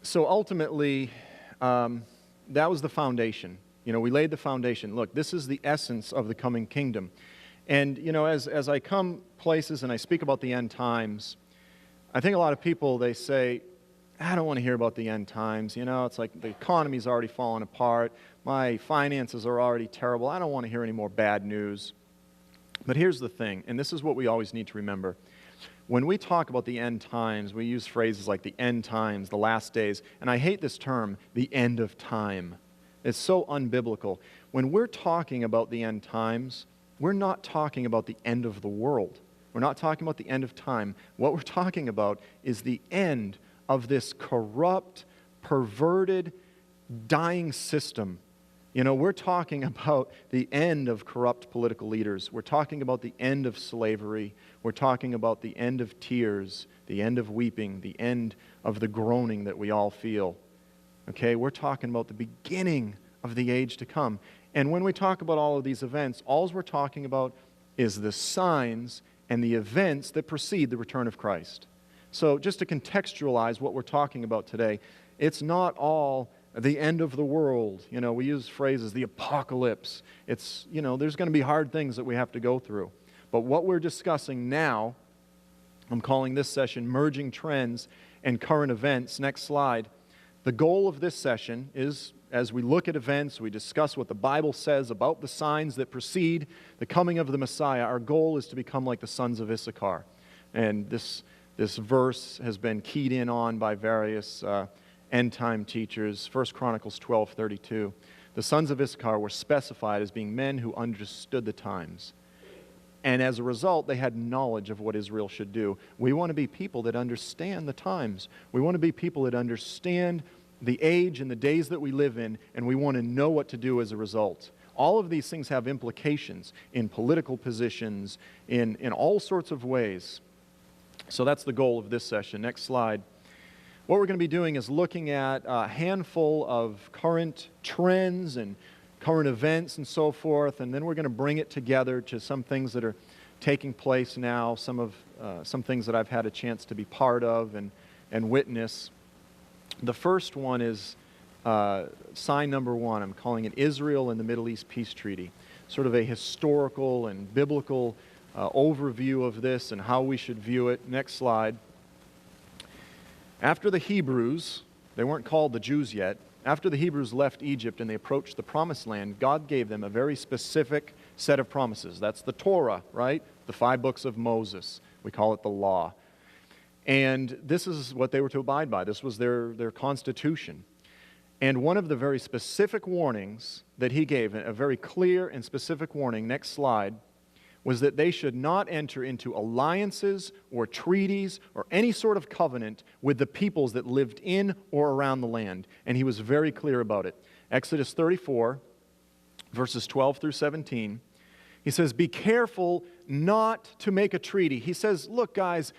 So ultimately, that was the foundation. We laid the foundation. Look, this is the essence of the coming kingdom. And, as I come places and I speak about the end times, I think a lot of people, they say, I don't want to hear about the end times. It's like the economy's already falling apart. My finances are already terrible. I don't want to hear any more bad news. But here's the thing, and this is what we always need to remember. When we talk about the end times, we use phrases like the end times, the last days, and I hate this term, the end of time. It's so unbiblical. When we're talking about the end times, we're not talking about the end of the world. We're not talking about the end of time. What we're talking about is the end of this corrupt, perverted, dying system. We're talking about the end of corrupt political leaders. We're talking about the end of slavery. We're talking about the end of tears, the end of weeping, the end of the groaning that we all feel. Okay, we're talking about the beginning of the age to come. And when we talk about all of these events, all we're talking about is the signs and the events that precede the return of Christ. So just to contextualize what we're talking about today, it's not all the end of the world. We use phrases, the apocalypse. It's, there's going to be hard things that we have to go through. But what we're discussing now, I'm calling this session Merging Trends and Current Events. Next slide. The goal of this session is, as we look at events, we discuss what the Bible says about the signs that precede the coming of the Messiah. Our goal is to become like the sons of Issachar. And this verse has been keyed in on by various end-time teachers. 1 Chronicles 12:32. The sons of Issachar were specified as being men who understood the times. And as a result, they had knowledge of what Israel should do. We want to be people that understand the times. We want to be people that understand the age and the days that we live in, and we want to know what to do as a result. All of these things have implications in political positions, in all sorts of ways. So that's the goal of this session. Next slide. What we're going to be doing is looking at a handful of current trends and current events and so forth, and then we're going to bring it together to some things that are taking place now, some things that I've had a chance to be part of and witness. The first one is sign number one. I'm calling it Israel and the Middle East Peace Treaty. Sort of a historical and biblical overview of this and how we should view it. Next slide. After the Hebrews, they weren't called the Jews yet, after the Hebrews left Egypt and they approached the Promised Land, God gave them a very specific set of promises. That's the Torah, right? The 5 books of Moses. We call it the law. And this is what they were to abide by. This was their constitution. And one of the very specific warnings that he gave, a very clear and specific warning, next slide, was that they should not enter into alliances or treaties or any sort of covenant with the peoples that lived in or around the land. And he was very clear about it. Exodus 34, verses 12 through 17, he says, be careful not to make a treaty. He says, look, guys,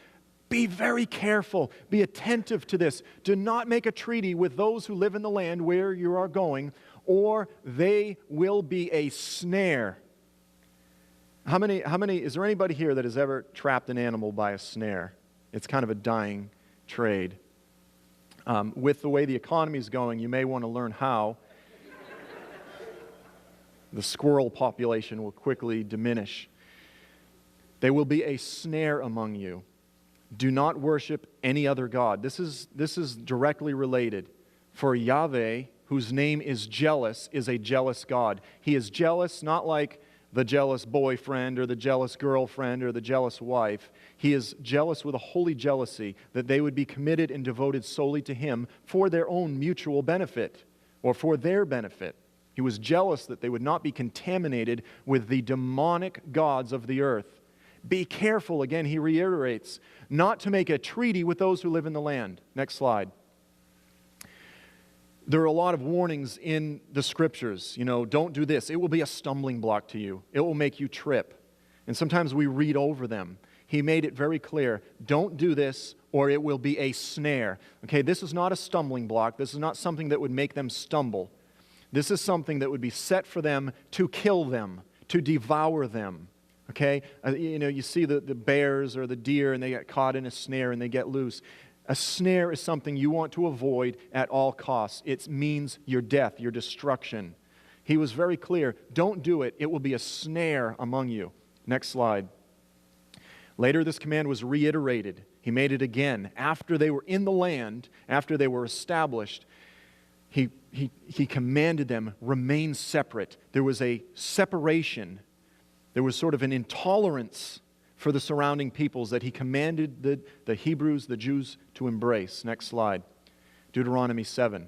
be very careful. Be attentive to this. Do not make a treaty with those who live in the land where you are going, or they will be a snare. How many, is there anybody here that has ever trapped an animal by a snare? It's kind of a dying trade. With the way the economy is going, you may want to learn how. The squirrel population will quickly diminish. There will be a snare among you. Do not worship any other god. This is directly related. For Yahweh, whose name is jealous, is a jealous God. He is jealous, not like the jealous boyfriend or the jealous girlfriend or the jealous wife. He is jealous with a holy jealousy that they would be committed and devoted solely to Him for their own mutual benefit or for their benefit. He was jealous that they would not be contaminated with the demonic gods of the earth. Be careful, again, he reiterates, not to make a treaty with those who live in the land. Next slide. There are a lot of warnings in the Scriptures. Don't do this. It will be a stumbling block to you. It will make you trip. And sometimes we read over them. He made it very clear. Don't do this or it will be a snare. Okay, this is not a stumbling block. This is not something that would make them stumble. This is something that would be set for them to kill them, to devour them. Okay, you see the bears or the deer and they get caught in a snare and they get loose. A snare is something you want to avoid at all costs. It means your death, your destruction. He was very clear, don't do it. It will be a snare among you. Next slide. Later, this command was reiterated. He made it again. After they were in the land, after they were established, he commanded them, remain separate. There was a separation. There was sort of an intolerance for the surrounding peoples that he commanded the Hebrews, the Jews, to embrace. Next slide. Deuteronomy 7.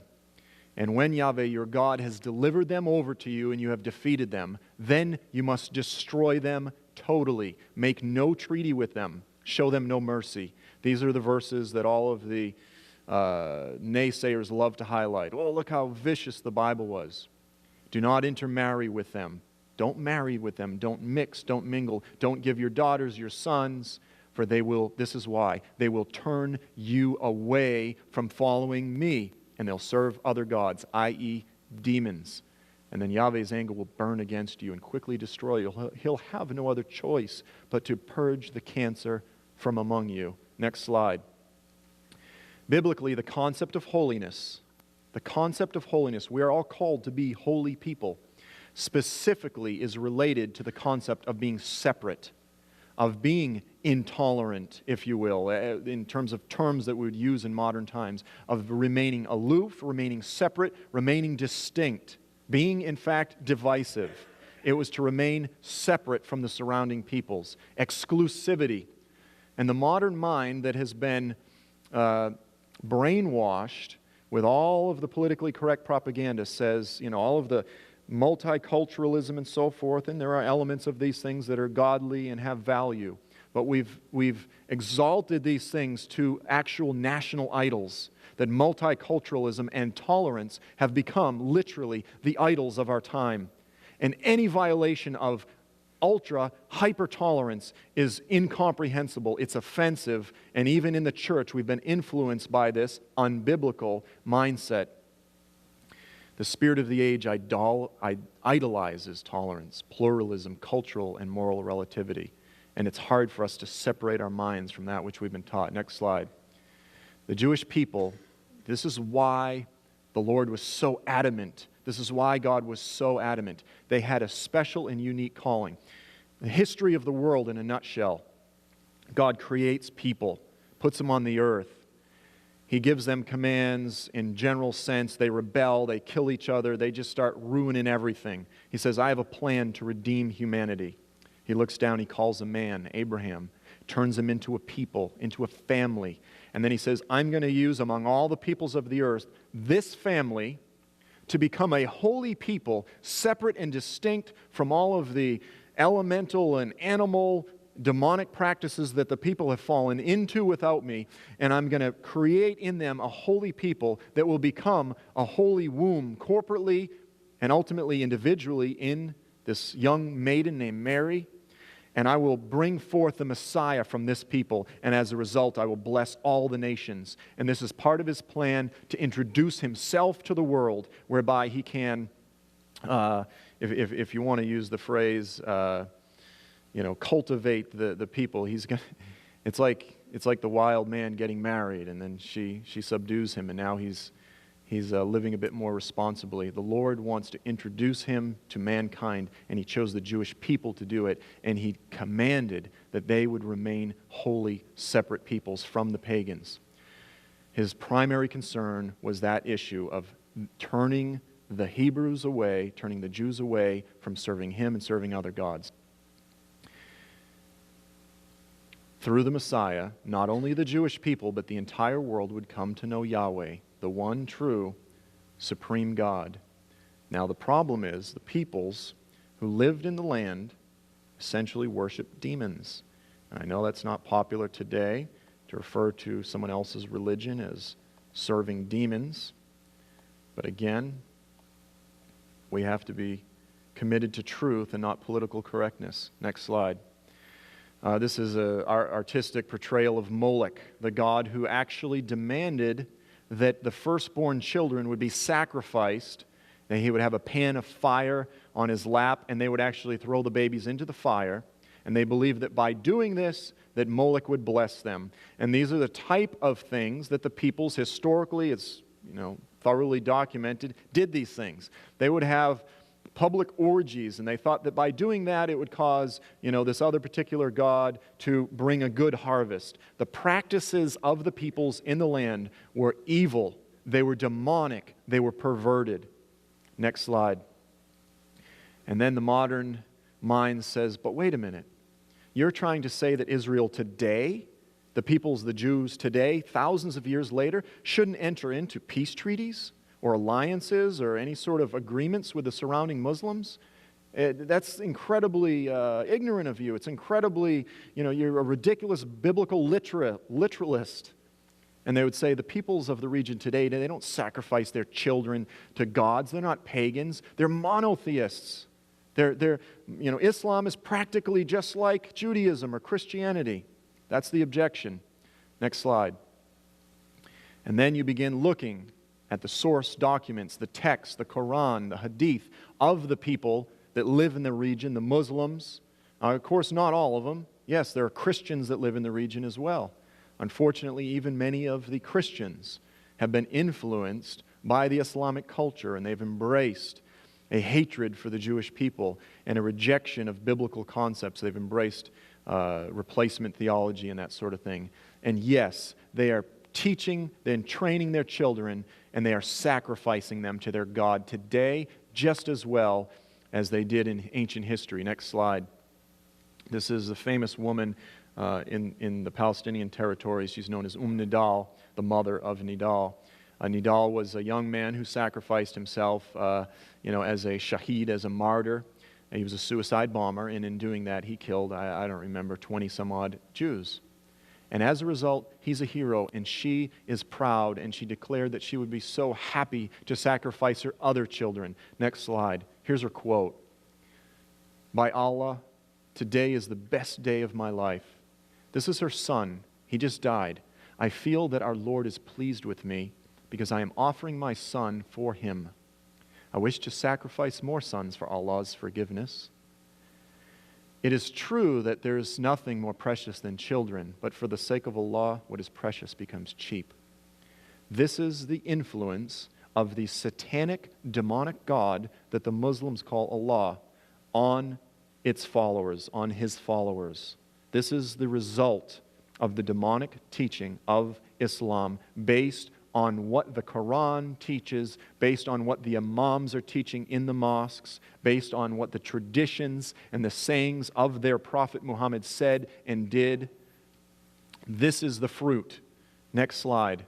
And when Yahweh your God has delivered them over to you and you have defeated them, then you must destroy them totally. Make no treaty with them. Show them no mercy. These are the verses that all of the naysayers love to highlight. Oh, look how vicious the Bible was. Do not intermarry with them. Don't marry with them. Don't mix. Don't mingle. Don't give your daughters your sons, for they will, this is why, they will turn you away from following me, and they'll serve other gods, i.e. demons. And then Yahweh's anger will burn against you and quickly destroy you. He'll have no other choice but to purge the cancer from among you. Next slide. Biblically, the concept of holiness, we are all called to be holy people, specifically is related to the concept of being separate, of being intolerant, if you will, in terms of terms that we would use in modern times, of remaining aloof, remaining separate, remaining distinct, being, in fact, divisive. It was to remain separate from the surrounding peoples. Exclusivity. And the modern mind that has been brainwashed with all of the politically correct propaganda says, all of the multiculturalism and so forth, and there are elements of these things that are godly and have value. But we've exalted these things to actual national idols, that multiculturalism and tolerance have become literally the idols of our time. And any violation of ultra hyper-tolerance is incomprehensible. It's offensive. And even in the church, we've been influenced by this unbiblical mindset. The spirit of the age idolizes tolerance, pluralism, cultural and moral relativity. And it's hard for us to separate our minds from that which we've been taught. Next slide. The Jewish people, this is why the Lord was so adamant. This is why God was so adamant. They had a special and unique calling. The history of the world in a nutshell. God creates people, puts them on the earth. He gives them commands in general sense. They rebel, they kill each other, they just start ruining everything. He says, I have a plan to redeem humanity. He looks down, he calls a man, Abraham, turns him into a people, into a family. And then he says, I'm going to use among all the peoples of the earth this family to become a holy people, separate and distinct from all of the elemental and animal demonic practices that the people have fallen into without me, and I'm going to create in them a holy people that will become a holy womb corporately and ultimately individually in this young maiden named Mary, and I will bring forth the Messiah from this people, and as a result I will bless all the nations. And this is part of his plan to introduce himself to the world, whereby he can, if you want to use the phrase, cultivate the people. It's like the wild man getting married, and then she subdues him, and now he's living a bit more responsibly. The Lord wants to introduce him to mankind, and he chose the Jewish people to do it, and he commanded that they would remain holy, separate peoples from the pagans. His primary concern was that issue of turning the Hebrews away, turning the Jews away from serving him and serving other gods. Through the Messiah, not only the Jewish people, but the entire world would come to know Yahweh, the one true, supreme God. Now the problem is, the peoples who lived in the land essentially worshiped demons. And I know that's not popular today to refer to someone else's religion as serving demons. But again, we have to be committed to truth and not political correctness. Next slide. This is an artistic portrayal of Moloch, the god who actually demanded that the firstborn children would be sacrificed, and he would have a pan of fire on his lap, and they would actually throw the babies into the fire, And they believed that by doing this, that Moloch would bless them. And these are the type of things that the peoples historically, it's thoroughly documented, did these things. They would have public orgies, and they thought that by doing that it would cause, this other particular god to bring a good harvest. The practices of the peoples in the land were evil. They were demonic. They were perverted. Next slide. And then the modern mind says, but wait a minute. You're trying to say that Israel today, the peoples, the Jews today, thousands of years later, shouldn't enter into peace treaties or alliances or any sort of agreements with the surrounding Muslims? That's incredibly ignorant of you. It's incredibly, you're a ridiculous biblical literalist. And they would say the peoples of the region today, they don't sacrifice their children to gods. They're not pagans. They're monotheists. Islam is practically just like Judaism or Christianity. That's the objection. Next slide. And then you begin looking at the source documents, the text, the Quran, the Hadith of the people that live in the region, the Muslims. Of course, not all of them. Yes, there are Christians that live in the region as well. Unfortunately, even many of the Christians have been influenced by the Islamic culture, and they've embraced a hatred for the Jewish people and a rejection of biblical concepts. They've embraced replacement theology and that sort of thing. And yes, they are teaching and training their children, and they are sacrificing them to their God today just as well as they did in ancient history. Next slide. This is a famous woman in the Palestinian territories. She's known as Nidal, the mother of Nidal. Nidal was a young man who sacrificed himself, as a shaheed, as a martyr. He was a suicide bomber, and in doing that, he killed, I don't remember, 20-some-odd Jews. And as a result, he's a hero, and she is proud, and she declared that she would be so happy to sacrifice her other children. Next slide. Here's her quote. By Allah, today is the best day of my life. This is her son. He just died. I feel that our Lord is pleased with me because I am offering my son for him. I wish to sacrifice more sons for Allah's forgiveness. It is true that there is nothing more precious than children, but for the sake of Allah, what is precious becomes cheap. This is the influence of the satanic, demonic God that the Muslims call Allah on its followers, on his followers. This is the result of the demonic teaching of Islam based on what the Quran teaches, based on what the imams are teaching in the mosques, based on what the traditions and the sayings of their Prophet Muhammad said and did. This is the fruit. Next slide.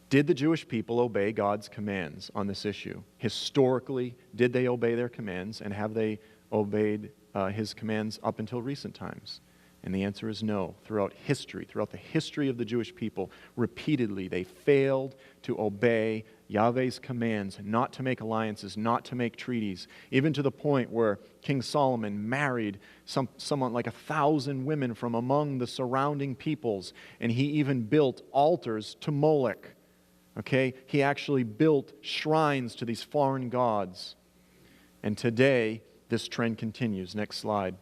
Did the Jewish people obey God's commands on this issue? Historically, did they obey their commands, and have they obeyed his commands up until recent times? And the answer is no. Throughout the history of the Jewish people, repeatedly they failed to obey Yahweh's commands not to make alliances, not to make treaties, even to the point where King Solomon married someone like 1,000 women from among the surrounding peoples, and he even built altars to Moloch. Okay? He actually built shrines to these foreign gods. And today, this trend continues. Next slide.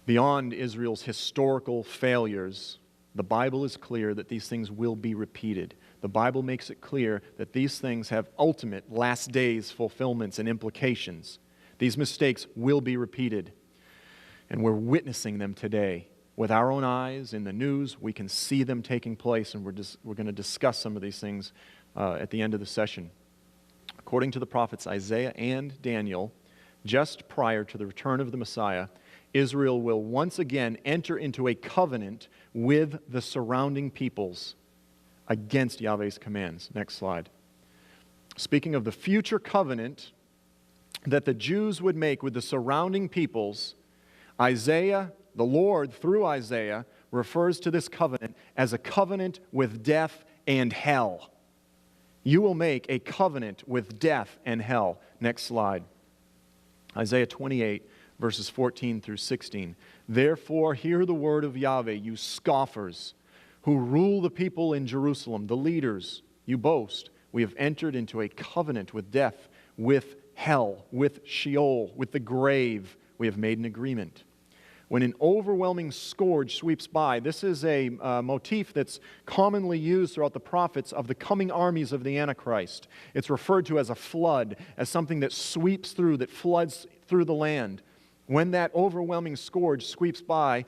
Beyond Israel's historical failures, the Bible is clear that these things will be repeated. The Bible makes it clear that these things have ultimate last days fulfillments and implications. These mistakes will be repeated. And we're witnessing them today. With our own eyes, in the news, we can see them taking place, and we're going to discuss some of these things at the end of the session. According to the prophets Isaiah and Daniel, just prior to the return of the Messiah, Israel will once again enter into a covenant with the surrounding peoples against Yahweh's commands. Next slide. Speaking of the future covenant that the Jews would make with the surrounding peoples, Isaiah, the Lord through Isaiah, refers to this covenant as a covenant with death and hell. You will make a covenant with death and hell. Next slide. Isaiah 28. Verses 14 through 16. Therefore, hear the word of Yahweh, you scoffers, who rule the people in Jerusalem, the leaders, you boast. We have entered into a covenant with death, with hell, with Sheol, with the grave, we have made an agreement. When an overwhelming scourge sweeps by, this is a motif that's commonly used throughout the prophets of the coming armies of the Antichrist. It's referred to as a flood, as something that sweeps through, that floods through the land. When that overwhelming scourge sweeps by,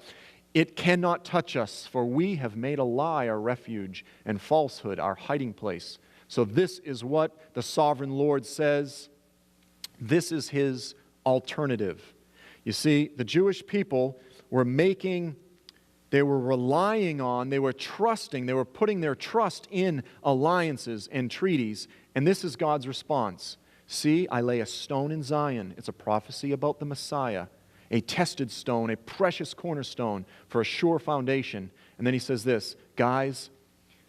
it cannot touch us, for we have made a lie our refuge and falsehood our hiding place. So this is what the sovereign Lord says. This is his alternative. You see, the Jewish people were relying on, they were trusting, they were putting their trust in alliances and treaties. And this is God's response. See, I lay a stone in Zion. It's a prophecy about the Messiah. A tested stone, a precious cornerstone for a sure foundation. And then he says this, guys,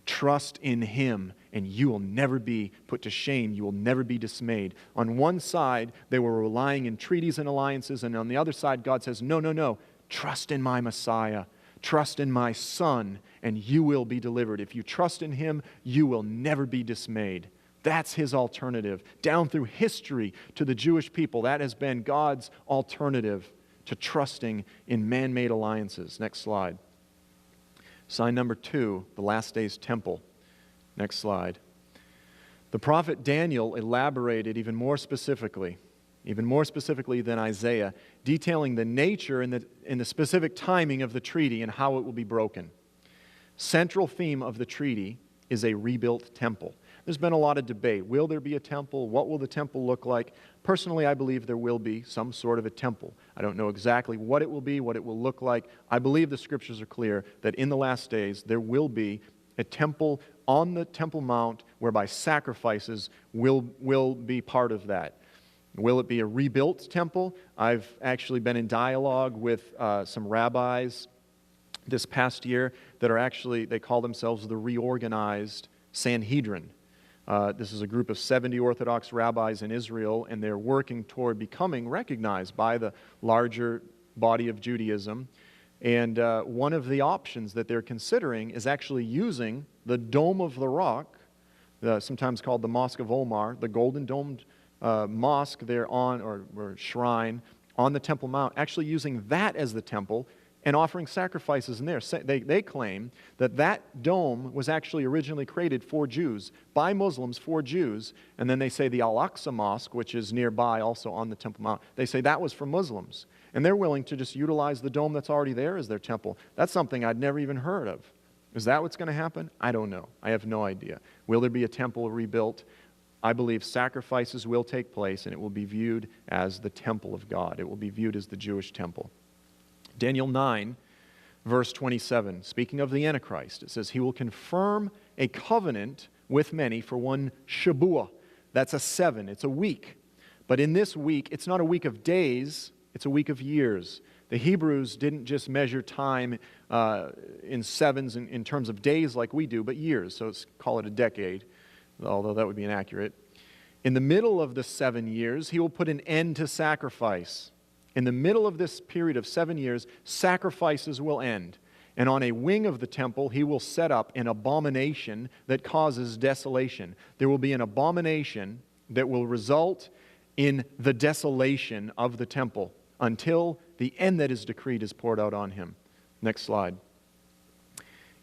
trust in him and you will never be put to shame. You will never be dismayed. On one side, they were relying in treaties and alliances, and on the other side, God says, no, no, no. Trust in my Messiah. Trust in my Son, and you will be delivered. If you trust in him, you will never be dismayed. That's his alternative. Down through history to the Jewish people, that has been God's alternative to trusting in man-made alliances. Next slide. Sign number 2, the last day's temple. Next slide. The prophet Daniel elaborated even more specifically than Isaiah, detailing the nature and the specific timing of the treaty and how it will be broken. Central theme of the treaty is a rebuilt temple. There's been a lot of debate. Will there be a temple? What will the temple look like? Personally, I believe there will be some sort of a temple. I don't know exactly what it will be, what it will look like. I believe the scriptures are clear that in the last days there will be a temple on the Temple Mount whereby sacrifices will be part of that. Will it be a rebuilt temple? I've actually been in dialogue with some rabbis this past year that are actually, they call themselves the reorganized Sanhedrin. This is a group of 70 Orthodox rabbis in Israel, and they're working toward becoming recognized by the larger body of Judaism. And one of the options that they're considering is actually using the Dome of the Rock, sometimes called the Mosque of Omar, the golden domed mosque there on, or shrine on the Temple Mount, actually using that as the temple and offering sacrifices in there. They claim that that dome was actually originally created for Jews, by Muslims for Jews, and then they say the Al-Aqsa Mosque, which is nearby also on the Temple Mount, they say that was for Muslims. And they're willing to just utilize the dome that's already there as their temple. That's something I'd never even heard of. Is that what's going to happen? I don't know. I have no idea. Will there be a temple rebuilt? I believe sacrifices will take place, and it will be viewed as the temple of God. It will be viewed as the Jewish temple. Daniel 9, verse 27, speaking of the Antichrist, it says, he will confirm a covenant with many for one Shabuah. That's a 7. It's a week. But in this week, it's not a week of days, it's a week of years. The Hebrews didn't just measure time in sevens in terms of days like we do, but years. So call it a decade, although that would be inaccurate. In the middle of the 7 years, he will put an end to sacrifice. In the middle of this period of 7 years, sacrifices will end. And on a wing of the temple, he will set up an abomination that causes desolation. There will be an abomination that will result in the desolation of the temple until the end that is decreed is poured out on him. Next slide.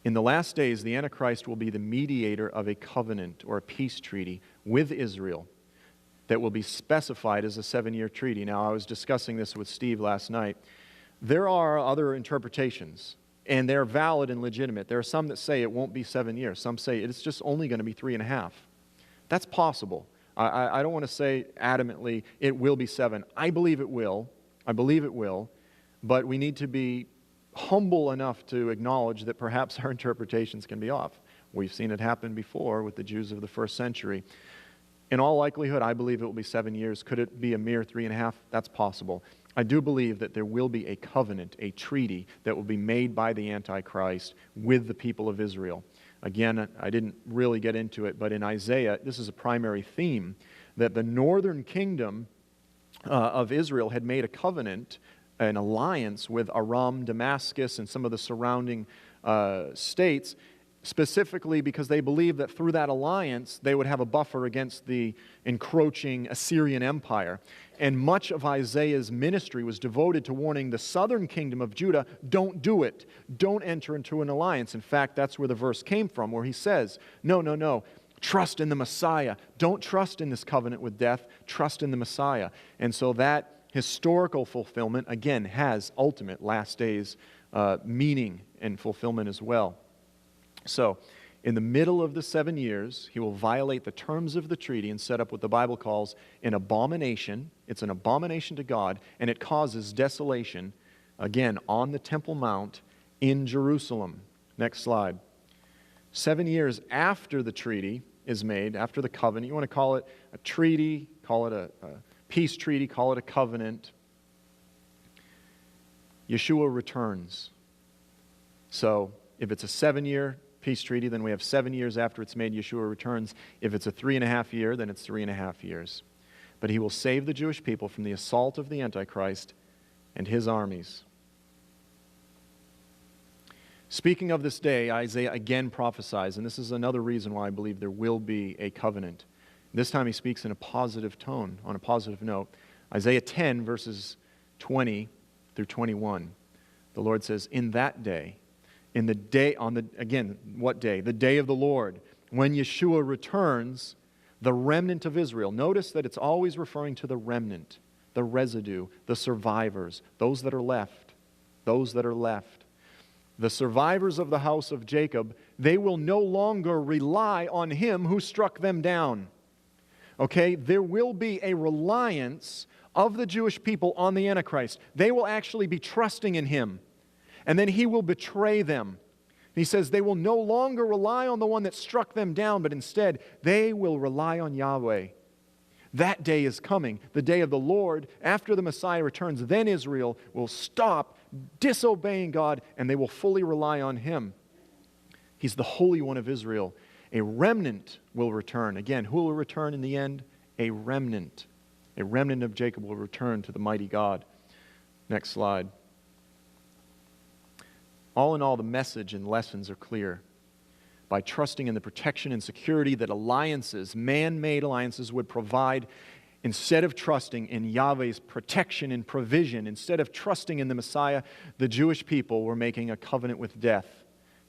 In the last days, the Antichrist will be the mediator of a covenant or a peace treaty with Israel that will be specified as a 7-year treaty. Now, I was discussing this with Steve last night. There are other interpretations, and they're valid and legitimate. There are some that say it won't be 7 years. Some say it's just only going to be 3.5. That's possible. I don't want to say adamantly it will be 7. I believe it will. I believe it will. But we need to be humble enough to acknowledge that perhaps our interpretations can be off. We've seen it happen before with the Jews of the first century. In all likelihood, I believe it will be 7 years. Could it be a mere 3.5? That's possible. I do believe that there will be a covenant, a treaty that will be made by the Antichrist with the people of Israel. Again, I didn't really get into it, but in Isaiah, this is a primary theme, that the northern kingdom of Israel had made a covenant, an alliance with Aram, Damascus, and some of the surrounding states, specifically because they believed that through that alliance they would have a buffer against the encroaching Assyrian Empire. And much of Isaiah's ministry was devoted to warning the southern kingdom of Judah, don't do it. Don't enter into an alliance. In fact, that's where the verse came from, where he says, no. Trust in the Messiah. Don't trust in this covenant with death. Trust in the Messiah. And so that historical fulfillment, again, has ultimate last days meaning and fulfillment as well. So, in the middle of the 7 years, he will violate the terms of the treaty and set up what the Bible calls an abomination. It's an abomination to God, and it causes desolation, again, on the Temple Mount in Jerusalem. Next slide. 7 years after the treaty is made, after the covenant, you want to call it a treaty, call it a peace treaty, call it a covenant, Yeshua returns. So, if it's a 7-year peace treaty, then we have 7 years after it's made, Yeshua returns. If it's a 3.5 year, then it's 3.5 years. But he will save the Jewish people from the assault of the Antichrist and his armies. Speaking of this day, Isaiah again prophesies, and this is another reason why I believe there will be a covenant. This time he speaks in a positive tone, on a positive note. Isaiah 10, verses 20 through 21. The Lord says, in that day, in the day, again, what day? The day of the Lord, when Yeshua returns, the remnant of Israel. Notice that it's always referring to the remnant, the residue, the survivors, those that are left, those that are left. The survivors of the house of Jacob, they will no longer rely on him who struck them down. Okay, there will be a reliance of the Jewish people on the Antichrist. They will actually be trusting in him. And then he will betray them. He says they will no longer rely on the one that struck them down, but instead they will rely on Yahweh. That day is coming, the day of the Lord. After the Messiah returns, then Israel will stop disobeying God and they will fully rely on him. He's the Holy One of Israel. A remnant will return. Again, who will return in the end? A remnant. A remnant of Jacob will return to the mighty God. Next slide. All in all, the message and lessons are clear. By trusting in the protection and security that alliances, man-made alliances, would provide, instead of trusting in Yahweh's protection and provision, instead of trusting in the Messiah, the Jewish people were making a covenant with death.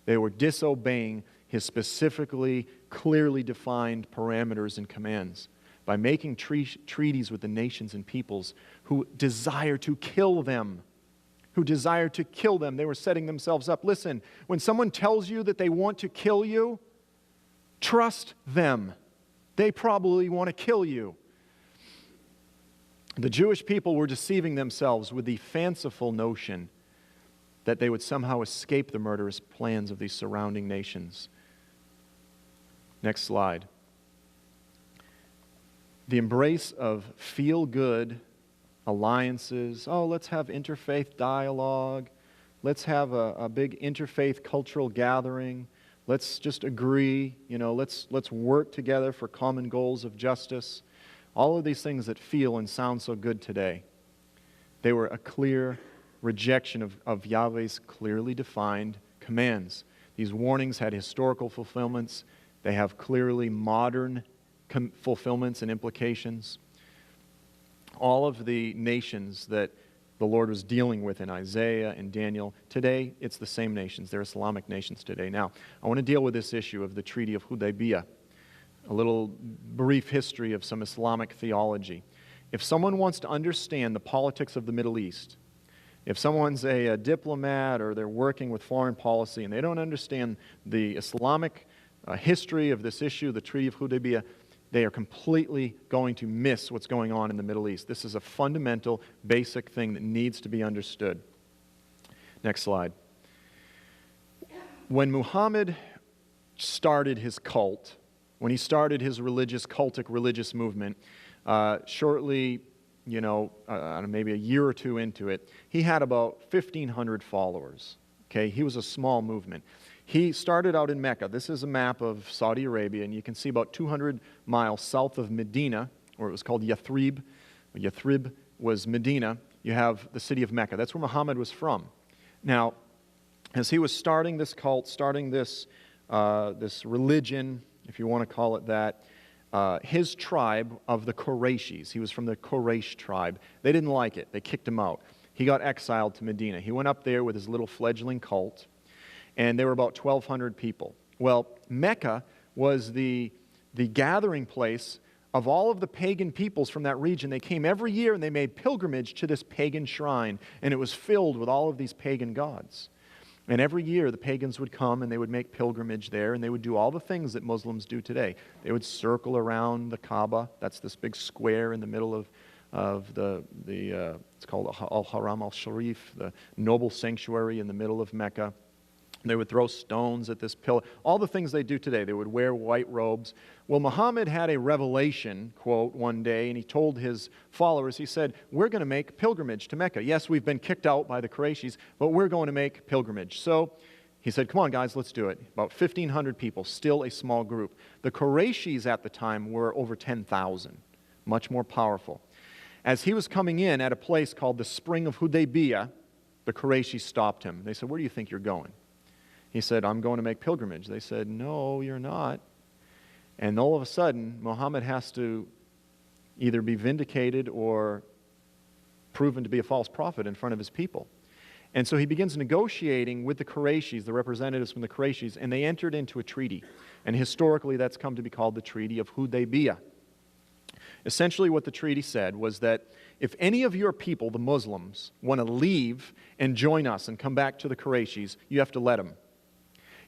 They were disobeying his specifically, clearly defined parameters and commands. By making treaties with the nations and peoples who desire to kill them, they were setting themselves up. Listen, when someone tells you that they want to kill you, trust them. They probably want to kill you. The Jewish people were deceiving themselves with the fanciful notion that they would somehow escape the murderous plans of these surrounding nations. Next slide. The embrace of feel-good alliances. Oh, let's have interfaith dialogue. Let's have a big interfaith cultural gathering. Let's just agree. Let's work together for common goals of justice. All of these things that feel and sound so good today, they were a clear rejection of Yahweh's clearly defined commands. These warnings had historical fulfillments. They have clearly modern fulfillments and implications. All of the nations that the Lord was dealing with in Isaiah and Daniel, today it's the same nations. They're Islamic nations today. Now, I want to deal with this issue of the Treaty of Hudaybiyah, a little brief history of some Islamic theology. If someone wants to understand the politics of the Middle East, if someone's a diplomat or they're working with foreign policy and they don't understand the Islamic history of this issue, the Treaty of Hudaybiyah, they are completely going to miss what's going on in the Middle East. This is a fundamental, basic thing that needs to be understood. Next slide. When Muhammad started his cult, when he started his cultic religious movement, shortly, maybe a year or two into it, he had about 1,500 followers. Okay, he was a small movement. He started out in Mecca. This is a map of Saudi Arabia, and you can see about 200 miles south of Medina, or it was called Yathrib. Yathrib was Medina. You have the city of Mecca. That's where Muhammad was from. Now, as he was starting this cult, starting this this religion, if you want to call it that, his tribe of the Qurayshis. He was from the Quraysh tribe. They didn't like it. They kicked him out. He got exiled to Medina. He went up there with his little fledgling cult, and there were about 1,200 people. Well, Mecca was the gathering place of all of the pagan peoples from that region. They came every year and they made pilgrimage to this pagan shrine, and it was filled with all of these pagan gods. And every year the pagans would come and they would make pilgrimage there, and they would do all the things that Muslims do today. They would circle around the Kaaba. That's this big square in the middle of it's called Al-Haram al-Sharif, the noble sanctuary in the middle of Mecca. They would throw stones at this pillar. All the things they do today. They would wear white robes. Well, Muhammad had a revelation, quote, one day, and he told his followers, he said, we're going to make pilgrimage to Mecca. Yes, we've been kicked out by the Qurayshis, but we're going to make pilgrimage. So he said, come on, guys, let's do it. About 1,500 people, still a small group. The Qurayshis at the time were over 10,000, much more powerful. As he was coming in at a place called the Spring of Hudaybiyah, the Qurayshis stopped him. They said, where do you think you're going? He said, I'm going to make pilgrimage. They said, no, you're not. And all of a sudden, Muhammad has to either be vindicated or proven to be a false prophet in front of his people. And so he begins negotiating with the Qurayshis, the representatives from the Qurayshis, and they entered into a treaty. And historically, that's come to be called the Treaty of Hudaybiyah. Essentially, what the treaty said was that if any of your people, the Muslims, want to leave and join us and come back to the Qurayshis, you have to let them.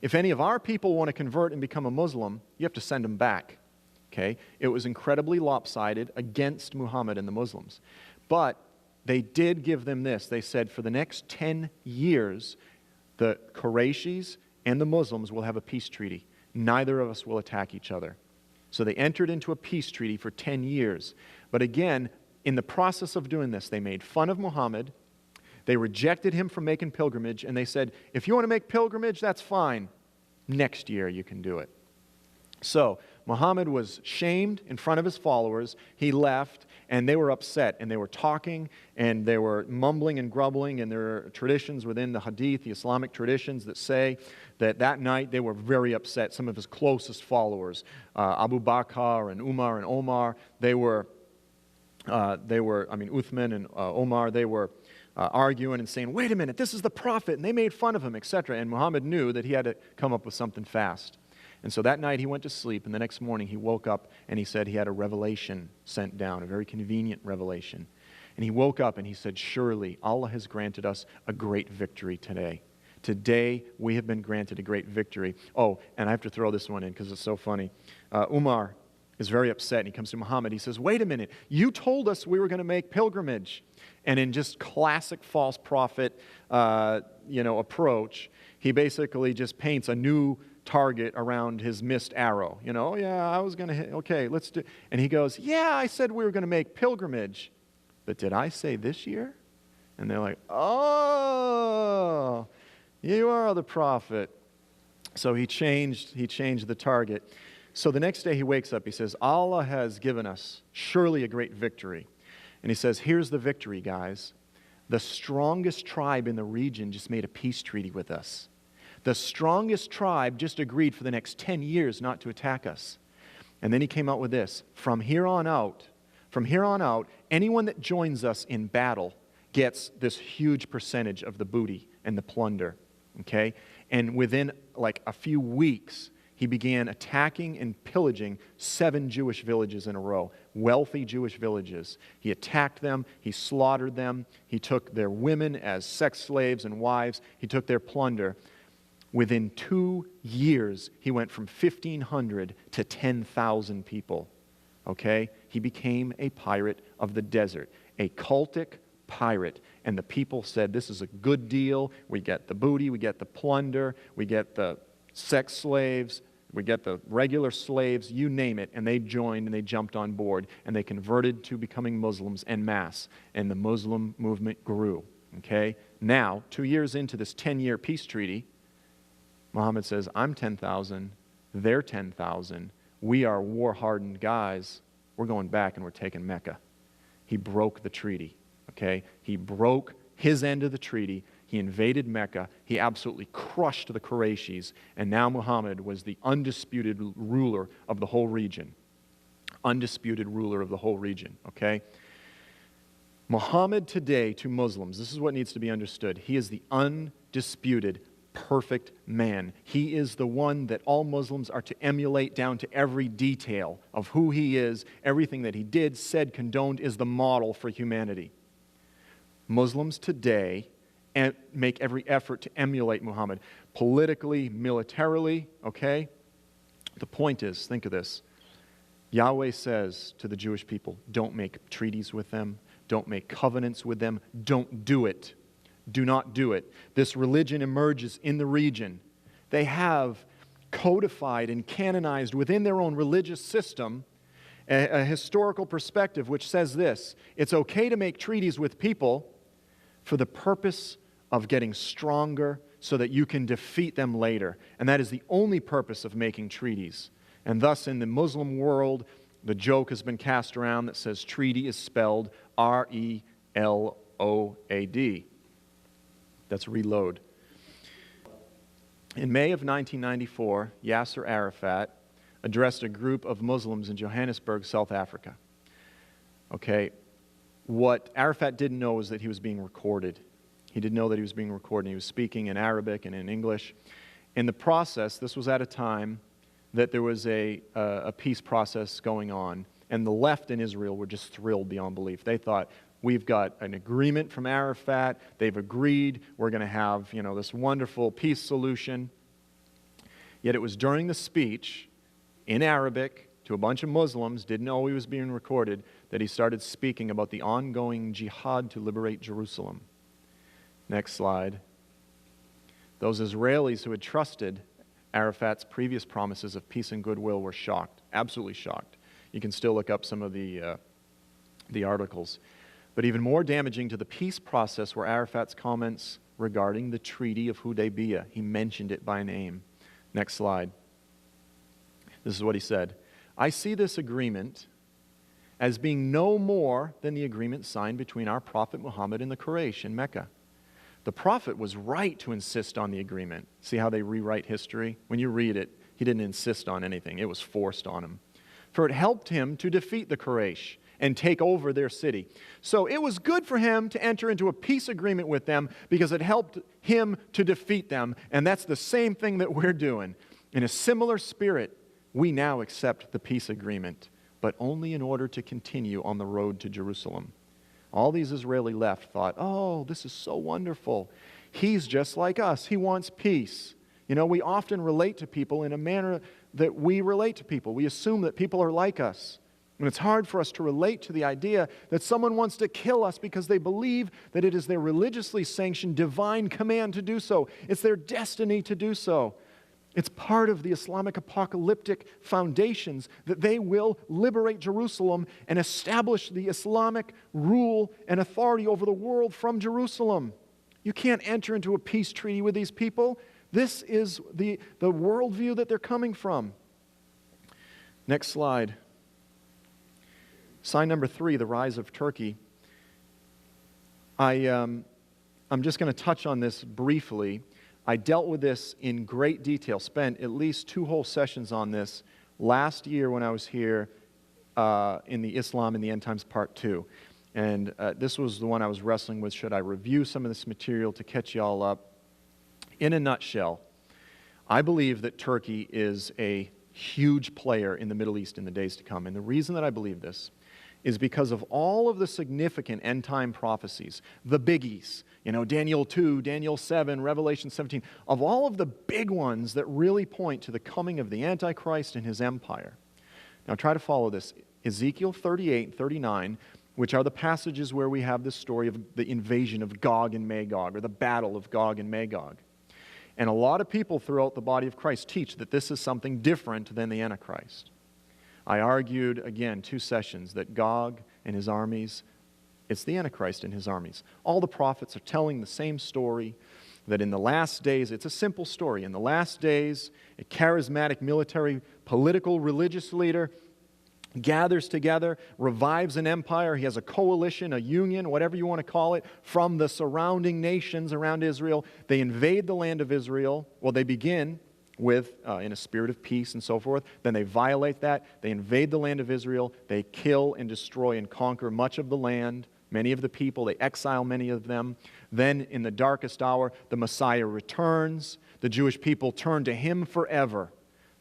If any of our people want to convert and become a Muslim, you have to send them back. Okay? It was incredibly lopsided against Muhammad and the Muslims. But they did give them this. They said, for the next 10 years, the Qurayshis and the Muslims will have a peace treaty. Neither of us will attack each other. So they entered into a peace treaty for 10 years. But again, in the process of doing this, they made fun of Muhammad. They rejected him from making pilgrimage, and they said, if you want to make pilgrimage, that's fine. Next year you can do it. So Muhammad was shamed in front of his followers. He left, and they were upset, and they were talking, and they were mumbling and grumbling, and there are traditions within the Hadith, the Islamic traditions, that say that that night they were very upset. Some of his closest followers, Abu Bakr and Umar and Omar, Uthman and Omar, they were arguing and saying, wait a minute, this is the prophet, and they made fun of him, etc. And Muhammad knew that he had to come up with something fast. And so that night he went to sleep, and the next morning he woke up and he said he had a revelation sent down, a very convenient revelation. And he woke up and he said, surely Allah has granted us a great victory today. Today we have been granted a great victory. Oh, and I have to throw this one in because it's so funny. Umar is very upset, and he comes to Muhammad. He says, wait a minute, you told us we were going to make pilgrimage. And in just classic false prophet approach, he basically just paints a new target around his missed arrow. Oh yeah, I was going to hit, okay, let's do. And he goes, yeah, I said we were going to make pilgrimage, but did I say this year? And they're like, oh, you are the prophet. So he changed the target. So the next day he wakes up, he says, Allah has given us surely a great victory. And he says, here's the victory, guys. The strongest tribe in the region just made a peace treaty with us. The strongest tribe just agreed for the next 10 years not to attack us. And then he came out with this. From here on out, anyone that joins us in battle gets this huge percentage of the booty and the plunder. Okay? And within like a few weeks, he began attacking and pillaging 7 Jewish villages in a row, wealthy Jewish villages. He attacked them, he slaughtered them, he took their women as sex slaves and wives, he took their plunder. Within 2 years, he went from 1,500 to 10,000 people. Okay? He became a pirate of the desert, a cultic pirate. And the people said, this is a good deal. We get the booty, we get the plunder, we get the sex slaves, we get the regular slaves, you name it. And they joined and they jumped on board and they converted to becoming Muslims en masse. And the Muslim movement grew. Okay? Now, 2 years into this 10-year peace treaty, Muhammad says, I'm 10,000, they're 10,000. We are war-hardened guys. We're going back and we're taking Mecca. He broke the treaty. Okay? He broke his end of the treaty. He invaded Mecca. He absolutely crushed the Qurayshis. And now Muhammad was the undisputed ruler of the whole region. Undisputed ruler of the whole region, okay? Muhammad today to Muslims, this is what needs to be understood. He is the undisputed, perfect man. He is the one that all Muslims are to emulate down to every detail of who he is. Everything that he did, said, condoned is the model for humanity. Muslims today make every effort to emulate Muhammad, politically, militarily, okay? The point is, think of this. Yahweh says to the Jewish people, don't make treaties with them, don't make covenants with them, don't do it. Do not do it. This religion emerges in the region. They have codified and canonized within their own religious system a historical perspective which says this: it's okay to make treaties with people for the purpose of getting stronger so that you can defeat them later. And that is the only purpose of making treaties. And thus in the Muslim world, the joke has been cast around that says treaty is spelled R-E-L-O-A-D. That's reload. In May of 1994, Yasser Arafat addressed a group of Muslims in Johannesburg, South Africa. Okay, what Arafat didn't know was that he was being recorded. He didn't know that he was being recorded. He was speaking in Arabic and in English. In the process, this was at a time that there was a peace process going on, and the left in Israel were just thrilled beyond belief. They thought, we've got an agreement from Arafat, they've agreed, we're going to have, this wonderful peace solution. Yet it was during the speech in Arabic to a bunch of Muslims, didn't know he was being recorded, that he started speaking about the ongoing jihad to liberate Jerusalem. Next slide. Those Israelis who had trusted Arafat's previous promises of peace and goodwill were shocked, absolutely shocked. You can still look up some of the articles. But even more damaging to the peace process were Arafat's comments regarding the Treaty of Hudaybiyah. He mentioned it by name. Next slide. This is what he said. I see this agreement as being no more than the agreement signed between our Prophet Muhammad and the Quraysh in Mecca. The Prophet was right to insist on the agreement. See how they rewrite history? When you read it, he didn't insist on anything. It was forced on him. For it helped him to defeat the Quraysh and take over their city. So it was good for him to enter into a peace agreement with them because it helped him to defeat them. And that's the same thing that we're doing. In a similar spirit, we now accept the peace agreement, but only in order to continue on the road to Jerusalem. All these Israeli left thought, oh, this is so wonderful. He's just like us. He wants peace. We often relate to people in a manner that we relate to people. We assume that people are like us. And it's hard for us to relate to the idea that someone wants to kill us because they believe that it is their religiously sanctioned divine command to do so. It's their destiny to do so. It's part of the Islamic apocalyptic foundations that they will liberate Jerusalem and establish the Islamic rule and authority over the world from Jerusalem. You can't enter into a peace treaty with these people. This is the worldview that they're coming from. Next slide. Sign number 3, the rise of Turkey. I'm just going to touch on this briefly. I dealt with this in great detail, spent at least 2 whole sessions on this last year when I was here in the Islam in the End Times Part 2. And this was the one I was wrestling with. Should I review some of this material to catch you all up? In a nutshell, I believe that Turkey is a huge player in the Middle East in the days to come. And the reason that I believe this is because of all of the significant end-time prophecies, the biggies, Daniel 2, Daniel 7, Revelation 17, of all of the big ones that really point to the coming of the Antichrist and his empire. Now try to follow this. Ezekiel 38 and 39, which are the passages where we have this story of the invasion of Gog and Magog, or the battle of Gog and Magog. And a lot of people throughout the body of Christ teach that this is something different than the Antichrist. I argued, again, 2 sessions, that Gog and his armies, it's the Antichrist and his armies. All the prophets are telling the same story, that in the last days, it's a simple story. In the last days, a charismatic military, political, religious leader gathers together, revives an empire. He has a coalition, a union, whatever you want to call it, from the surrounding nations around Israel. They invade the land of Israel. Well, they begin with, in a spirit of peace and so forth. Then they violate that. They invade the land of Israel. They kill and destroy and conquer much of the land, many of the people. They exile many of them. Then, in the darkest hour, the Messiah returns. The Jewish people turn to Him forever.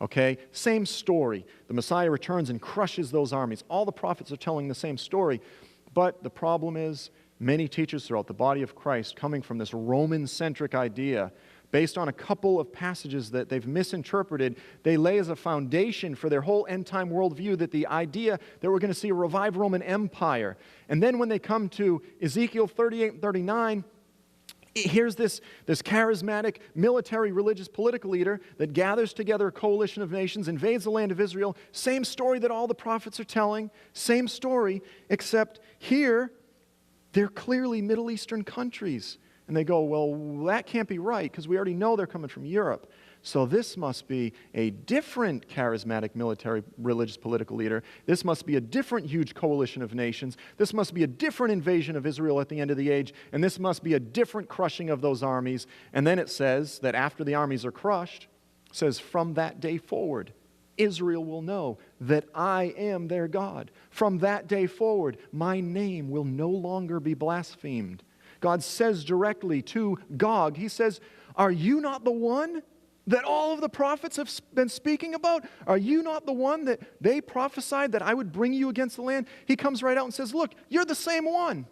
Okay, same story. The Messiah returns and crushes those armies. All the prophets are telling the same story. But the problem is, many teachers throughout the body of Christ, coming from this Roman-centric idea, based on a couple of passages that they've misinterpreted, they lay as a foundation for their whole end-time worldview that the idea that we're going to see a revived Roman Empire. And then when they come to Ezekiel 38 and 39, here's this charismatic military, religious, political leader that gathers together a coalition of nations, invades the land of Israel. Same story that all the prophets are telling. Same story, except here, they're clearly Middle Eastern countries. And they go, well, that can't be right because we already know they're coming from Europe. So this must be a different charismatic military, religious, political leader. This must be a different huge coalition of nations. This must be a different invasion of Israel at the end of the age. And this must be a different crushing of those armies. And then it says that after the armies are crushed, it says, from that day forward, Israel will know that I am their God. From that day forward, my name will no longer be blasphemed. God says directly to Gog, He says, are you not the one that all of the prophets have been speaking about? Are you not the one that they prophesied that I would bring you against the land? He comes right out and says, look, you're the same one.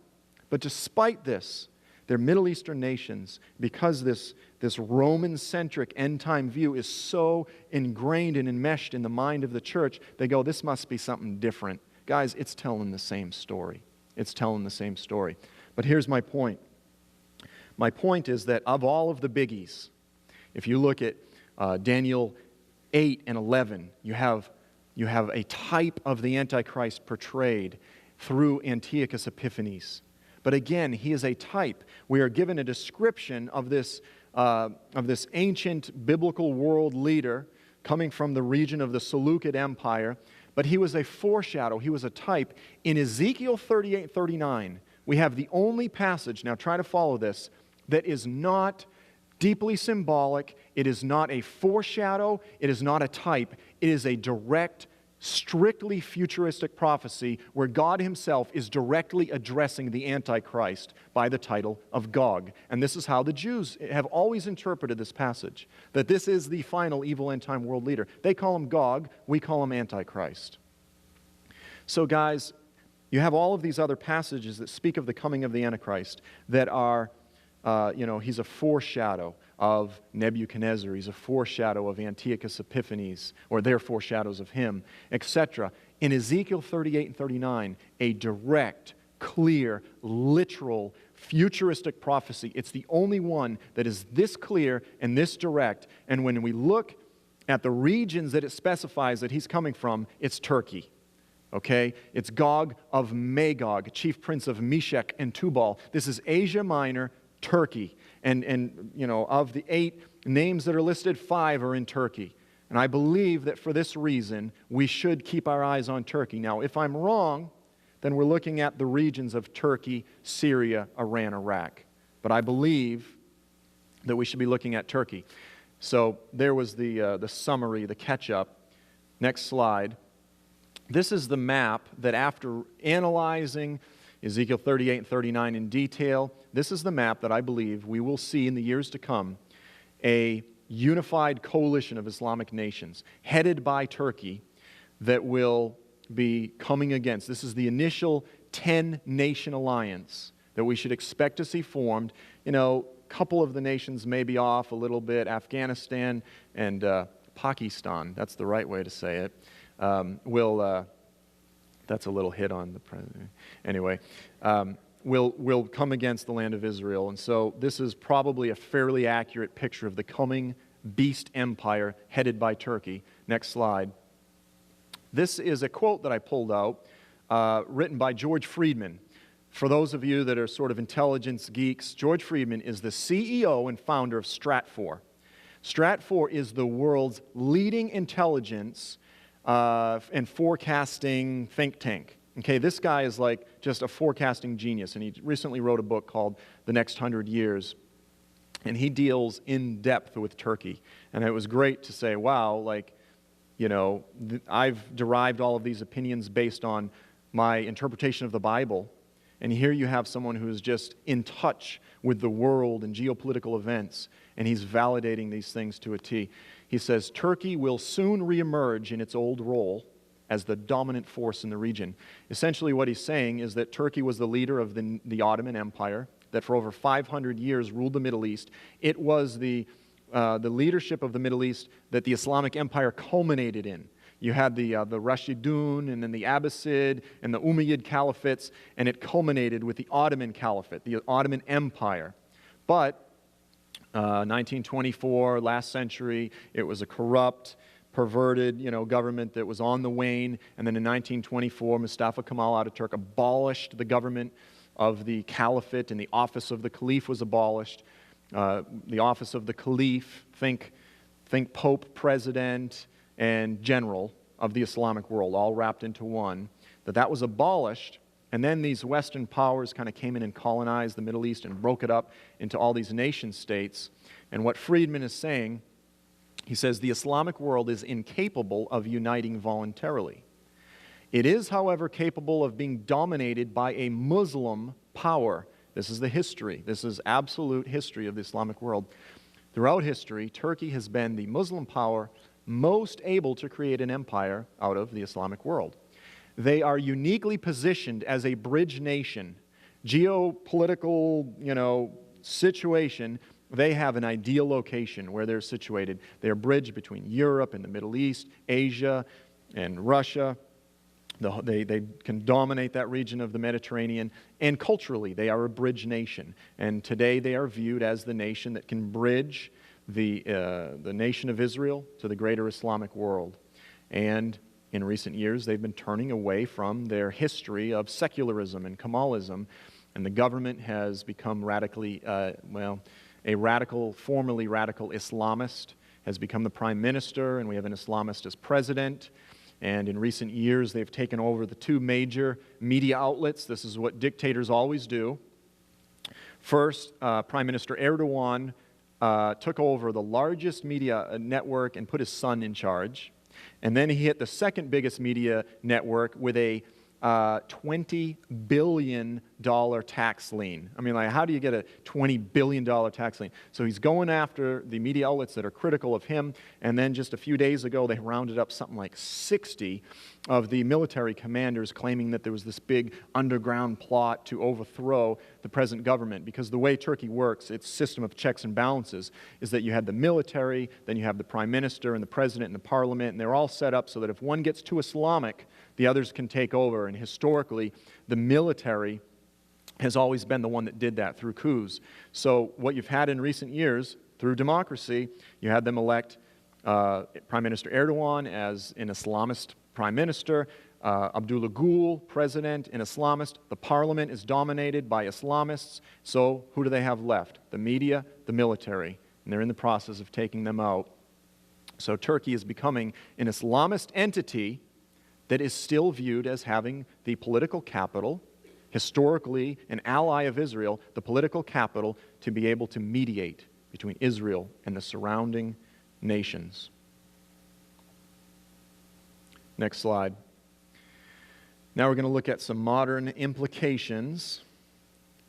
But despite this, they're Middle Eastern nations, because this Roman-centric end-time view is so ingrained and enmeshed in the mind of the church, they go, this must be something different. Guys, it's telling the same story. It's telling the same story. But here's my point. My point is that of all of the biggies, if you look at Daniel 8 and 11, you have a type of the Antichrist portrayed through Antiochus Epiphanes. But again, he is a type. We are given a description of this ancient biblical world leader coming from the region of the Seleucid Empire. But he was a foreshadow. He was a type. In Ezekiel 38-39, we have the only passage, now try to follow this, that is not deeply symbolic. It is not a foreshadow. It is not a type. It is a direct, strictly futuristic prophecy where God Himself is directly addressing the Antichrist by the title of Gog. And this is how the Jews have always interpreted this passage, that this is the final evil end-time world leader. They call him Gog. We call him Antichrist. So guys, you have all of these other passages that speak of the coming of the Antichrist that are he's a foreshadow of Nebuchadnezzar. He's a foreshadow of Antiochus Epiphanes, or their foreshadows of him, etc. In Ezekiel 38 and 39, a direct, clear, literal, futuristic prophecy. It's the only one that is this clear and this direct. And when we look at the regions that it specifies that he's coming from, it's Turkey. Okay? It's Gog of Magog, chief prince of Meshech and Tubal. This is Asia Minor, Turkey. And of the 8 names that are listed, 5 are in Turkey. And I believe that for this reason, we should keep our eyes on Turkey. Now, if I'm wrong, then we're looking at the regions of Turkey, Syria, Iran, Iraq. But I believe that we should be looking at Turkey. So there was the summary, the catch-up. Next slide. This is the map that after analyzing Ezekiel 38 and 39 in detail, this is the map that I believe we will see in the years to come, a unified coalition of Islamic nations headed by Turkey that will be coming against. This is the initial 10-nation alliance that we should expect to see formed. A couple of the nations may be off a little bit. Afghanistan and Pakistan, that's the right way to say it, that's a little hit on the president. Anyway, will come against the land of Israel. And so this is probably a fairly accurate picture of the coming beast empire headed by Turkey. Next slide. This is a quote that I pulled out, written by George Friedman. For those of you that are sort of intelligence geeks, George Friedman is the CEO and founder of Stratfor. Stratfor is the world's leading intelligence and forecasting think tank. Okay, this guy is like just a forecasting genius, and he recently wrote a book called The Next 100 Years, and he deals in depth with Turkey. And it was great to say, wow, like, you know, I've derived all of these opinions based on my interpretation of the Bible, and here you have someone who is just in touch with the world and geopolitical events, and he's validating these things to a T. He says, Turkey will soon reemerge in its old role as the dominant force in the region. Essentially what he's saying is that Turkey was the leader of the Ottoman Empire, that for over 500 years ruled the Middle East. It was the leadership of the Middle East that the Islamic Empire culminated in. You had the Rashidun, and then the Abbasid, and the Umayyad caliphates, and it culminated with the Ottoman Caliphate, the Ottoman Empire. But 1924, last century, it was a corrupt, perverted, government that was on the wane. And then in 1924, Mustafa Kemal Ataturk abolished the government of the caliphate, and the office of the caliph was abolished. The office of the caliph, think Pope, President, and General of the Islamic world, all wrapped into one, that was abolished. And then these Western powers kind of came in and colonized the Middle East and broke it up into all these nation states. And what Friedman is saying, he says, the Islamic world is incapable of uniting voluntarily. It is, however, capable of being dominated by a Muslim power. This is the history. This is absolute history of the Islamic world. Throughout history, Turkey has been the Muslim power most able to create an empire out of the Islamic world. They are uniquely positioned as a bridge nation. Geopolitical, situation, they have an ideal location where they're situated. They're bridged between Europe and the Middle East, Asia, and Russia. They can dominate that region of the Mediterranean, and culturally they are a bridge nation. And today they are viewed as the nation that can bridge the nation of Israel to the greater Islamic world. And in recent years they've been turning away from their history of secularism and Kemalism, and the government has become radically, formerly radical Islamist has become the prime minister, and we have an Islamist as president. And in recent years, they've taken over the two major media outlets. This is what dictators always do. First, Prime Minister Erdogan took over the largest media network and put his son in charge. And then he hit the second biggest media network with a $20 billion tax lien. I mean, like, how do you get a $20 billion tax lien? So he's going after the media outlets that are critical of him, and then just a few days ago, they rounded up something like 60 of the military commanders claiming that there was this big underground plot to overthrow the present government. Because the way Turkey works, its system of checks and balances, is that you have the military, then you have the prime minister and the president and the parliament, and they're all set up so that if one gets too Islamic, the others can take over. And historically, the military has always been the one that did that through coups. So what you've had in recent years, through democracy, you had them elect Prime Minister Erdogan as an Islamist prime minister, Abdullah Gül, president, an Islamist. The parliament is dominated by Islamists. So who do they have left? The media, the military. And they're in the process of taking them out. So Turkey is becoming an Islamist entity that is still viewed as having the political capital, historically an ally of Israel, the political capital to be able to mediate between Israel and the surrounding nations. Next slide. Now we're going to look at some modern implications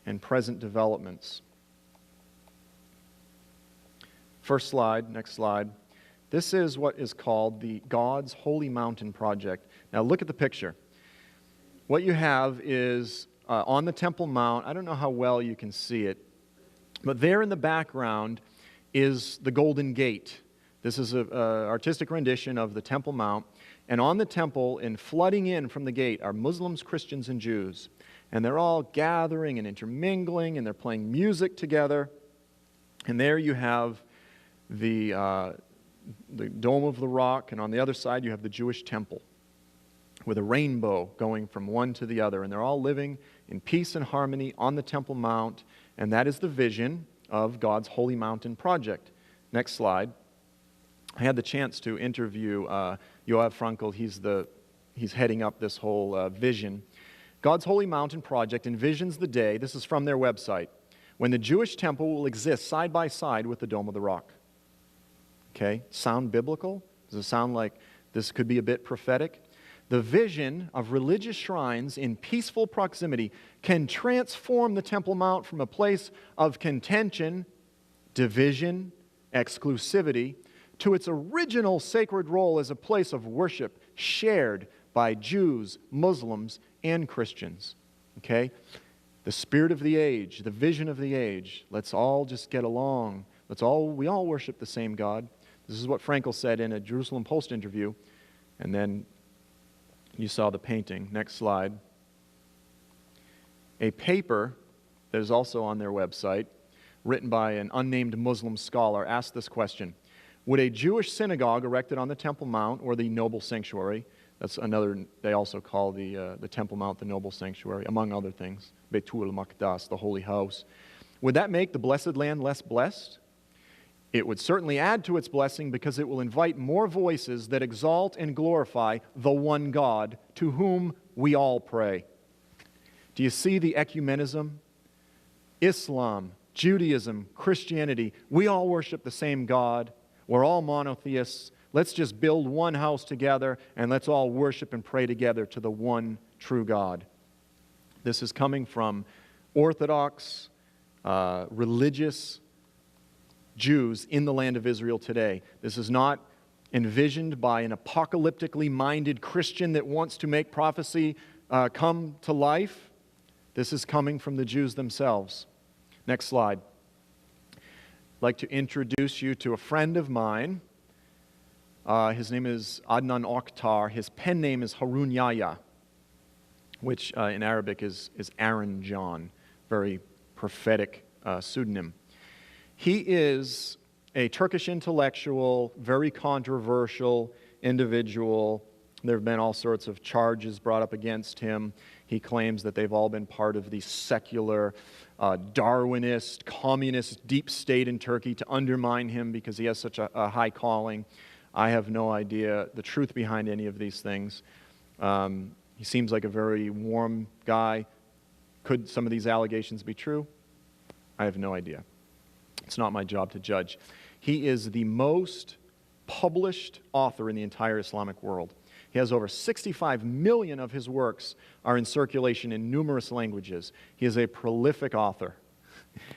and present developments. First slide, next slide. This is what is called the God's Holy Mountain Project. Now look at the picture. What you have is on the Temple Mount, I don't know how well you can see it, but there in the background is the Golden Gate. This is an artistic rendition of the Temple Mount. And on the temple, and flooding in from the gate, are Muslims, Christians, and Jews. And they're all gathering and intermingling, and they're playing music together. And there you have the Dome of the Rock, and on the other side you have the Jewish temple with a rainbow going from one to the other. And they're all living in peace and harmony on the Temple Mount. And that is the vision of God's Holy Mountain Project. Next slide. I had the chance to interview Yoav Frankel. He's heading up this whole vision. God's Holy Mountain Project envisions the day, this is from their website, when the Jewish temple will exist side by side with the Dome of the Rock. Okay, sound biblical? Does it sound like this could be a bit prophetic? The vision of religious shrines in peaceful proximity can transform the Temple Mount from a place of contention, division, exclusivity, to its original sacred role as a place of worship shared by Jews, Muslims, and Christians. Okay? The spirit of the age, the vision of the age. Let's all just get along. We all worship the same God. This is what Frankel said in a Jerusalem Post interview. And then you saw the painting. Next slide. A paper that is also on their website, written by an unnamed Muslim scholar, asked this question: would a Jewish synagogue erected on the Temple Mount or the Noble Sanctuary, that's another, they also call the Temple Mount the Noble Sanctuary, among other things, Beitul Maqdas, the Holy House, would that make the blessed land less blessed? It would certainly add to its blessing because it will invite more voices that exalt and glorify the one God to whom we all pray. Do you see the ecumenism? Islam, Judaism, Christianity, we all worship the same God. We're all monotheists. Let's just build one house together and let's all worship and pray together to the one true God. This is coming from Orthodox, religious Jews in the land of Israel today. This is not envisioned by an apocalyptically minded Christian that wants to make prophecy come to life. This is coming from the Jews themselves. Next slide. I'd like to introduce you to a friend of mine. His name is Adnan Oktar. His pen name is Harun Yahya, which in Arabic is Aaron John. Very prophetic pseudonym. He is a Turkish intellectual, very controversial individual. There have been all sorts of charges brought up against him. He claims that they've all been part of the secular, Darwinist, communist deep state in Turkey to undermine him because he has such a high calling. I have no idea the truth behind any of these things. He seems like a very warm guy. Could some of these allegations be true? I have no idea. It's not my job to judge. He is the most published author in the entire Islamic world. He has over 65 million of his works are in circulation in numerous languages. He is a prolific author.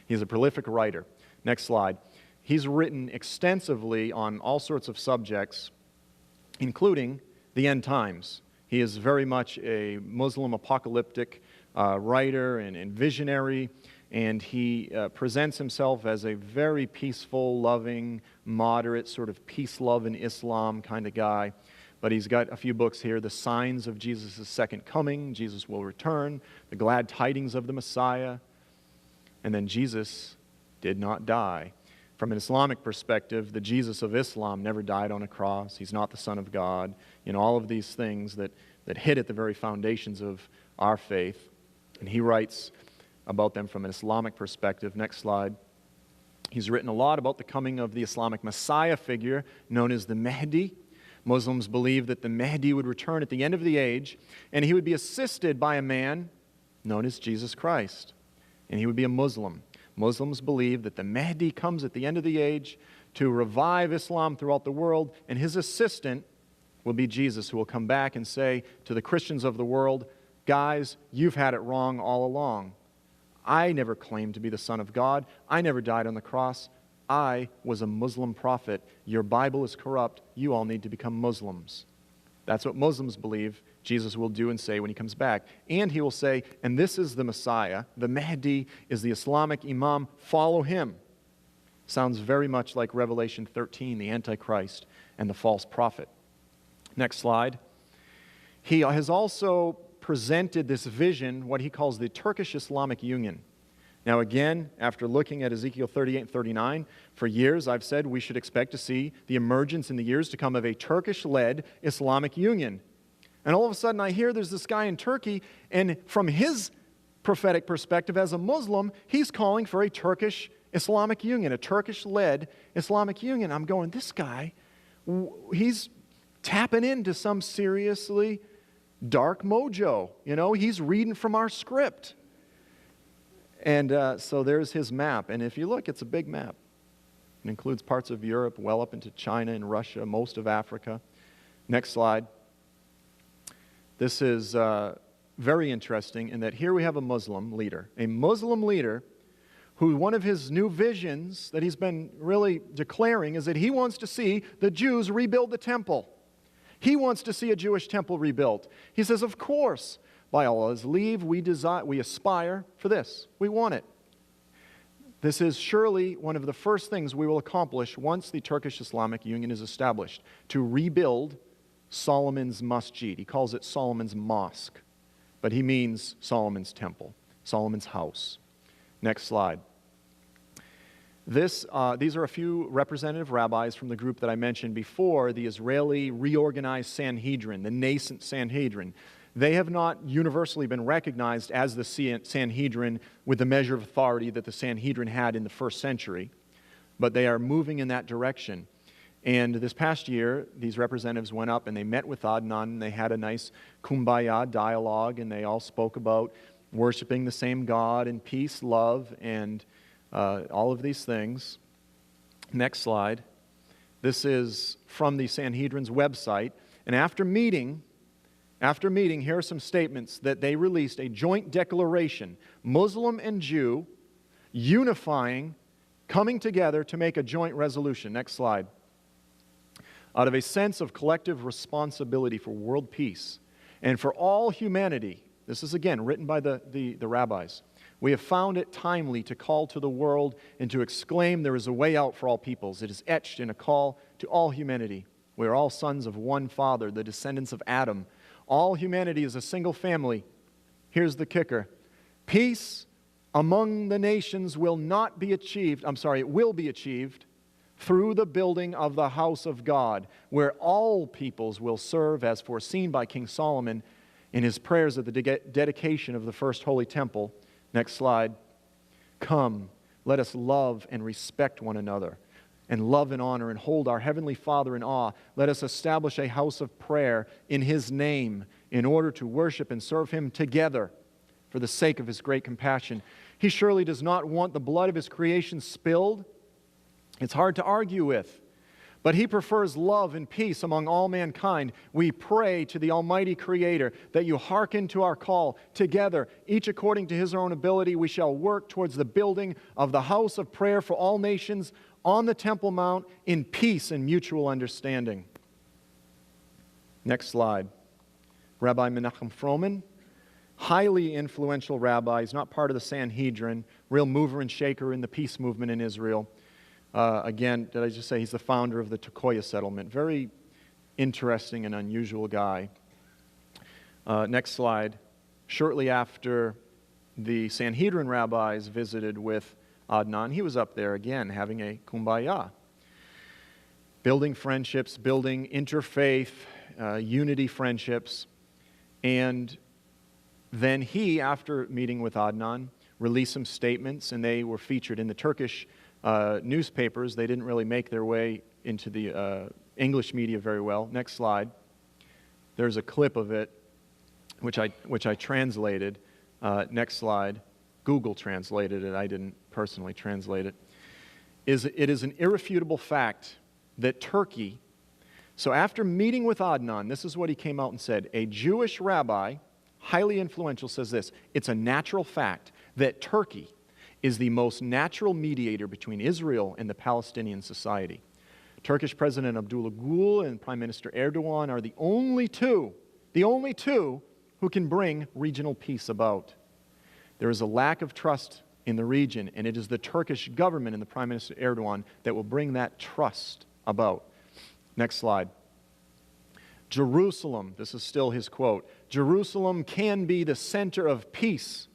He's a prolific writer. Next slide. He's written extensively on all sorts of subjects, including the end times. He is very much a Muslim apocalyptic writer and visionary, and he presents himself as a very peaceful, loving, moderate, sort of peace, love, and Islam kind of guy. But he's got a few books here: The Signs of Jesus' Second Coming, Jesus Will Return, The Glad Tidings of the Messiah, and then Jesus Did Not Die. From an Islamic perspective, the Jesus of Islam never died on a cross. He's not the Son of God. You know, all of these things that hit at the very foundations of our faith. And he writes about them from an Islamic perspective. Next slide. He's written a lot about the coming of the Islamic Messiah figure known as the Mahdi. Muslims believe that the Mahdi would return at the end of the age, and he would be assisted by a man known as Jesus Christ, and he would be a Muslim. Muslims believe that the Mahdi comes at the end of the age to revive Islam throughout the world, and his assistant will be Jesus, who will come back and say to the Christians of the world, guys, you've had it wrong all along. I never claimed to be the Son of God. I never died on the cross. I was a Muslim prophet. Your Bible is corrupt. You all need to become Muslims. That's what Muslims believe Jesus will do and say when he comes back. And he will say, and this is the Messiah. The Mahdi is the Islamic Imam. Follow him. Sounds very much like Revelation 13, the Antichrist and the false prophet. Next slide. He has also presented this vision, what he calls the Turkish Islamic Union. Now again, after looking at Ezekiel 38 and 39, for years I've said we should expect to see the emergence in the years to come of a Turkish-led Islamic Union. And all of a sudden I hear there's this guy in Turkey, and from his prophetic perspective as a Muslim, he's calling for a Turkish Islamic Union, a Turkish-led Islamic Union. I'm going, this guy he's tapping into some seriously dark mojo. He's reading from our script. And so there's his map. And if you look, it's a big map. It includes parts of Europe, well up into China and Russia, most of Africa. Next slide. This is very interesting in that here we have a Muslim leader who one of his new visions that he's been really declaring is that he wants to see the Jews rebuild the temple. He wants to see a Jewish temple rebuilt. He says, of course, by Allah's leave, we aspire for this. We want it. This is surely one of the first things we will accomplish once the Turkish Islamic Union is established, to rebuild Solomon's masjid. He calls it Solomon's mosque, but he means Solomon's temple, Solomon's house. Next slide. These are a few representative rabbis from the group that I mentioned before, the Israeli reorganized Sanhedrin, the nascent Sanhedrin. They have not universally been recognized as the Sanhedrin with the measure of authority that the Sanhedrin had in the first century, but they are moving in that direction. And this past year, these representatives went up and they met with Adnan, and they had a nice kumbaya dialogue, and they all spoke about worshiping the same God and peace, love, and all of these things. Next slide. This is from the Sanhedrin's website. And after meeting, here are some statements that they released, a joint declaration, Muslim and Jew, unifying, coming together to make a joint resolution. Next slide. Out of a sense of collective responsibility for world peace and for all humanity, this is again written by the rabbis, we have found it timely to call to the world and to exclaim there is a way out for all peoples. It is etched in a call to all humanity. We are all sons of one Father, the descendants of Adam. All humanity is a single family. Here's the kicker. Peace among the nations will be achieved through the building of the house of God, where all peoples will serve as foreseen by King Solomon in his prayers at the dedication of the first holy temple. Next slide. Come, let us love and respect one another, and love and honor, and hold our Heavenly Father in awe. Let us establish a house of prayer in His name in order to worship and serve Him together for the sake of His great compassion. He surely does not want the blood of His creation spilled. It's hard to argue with. But He prefers love and peace among all mankind. We pray to the Almighty Creator that you hearken to our call. Together, each according to his own ability, we shall work towards the building of the house of prayer for all nations on the Temple Mount in peace and mutual understanding. Next slide. Rabbi Menachem Froman, highly influential rabbi. He's not part of the Sanhedrin, real mover and shaker in the peace movement in Israel. Again, did I just say he's the founder of the Tukoya settlement? Very interesting and unusual guy. Next slide. Shortly after the Sanhedrin rabbis visited with Adnan, he was up there again having a kumbaya. Building friendships, building interfaith, unity friendships. And then he, after meeting with Adnan, released some statements, and they were featured in the Turkish newspapers. They didn't really make their way into the English media very well. Next slide. There's a clip of it, which I translated. Next slide. Google translated it. I didn't personally translate it. It is an irrefutable fact that Turkey, so after meeting with Adnan, this is what he came out and said. A Jewish rabbi, highly influential, says this: it's a natural fact that Turkey is the most natural mediator between Israel and the Palestinian society. Turkish President Abdullah Gül and Prime Minister Erdogan are the only two who can bring regional peace about. There is a lack of trust in the region, and it is the Turkish government and the Prime Minister Erdogan that will bring that trust about. Next slide. Jerusalem, this is still his quote, Jerusalem can be the center of peace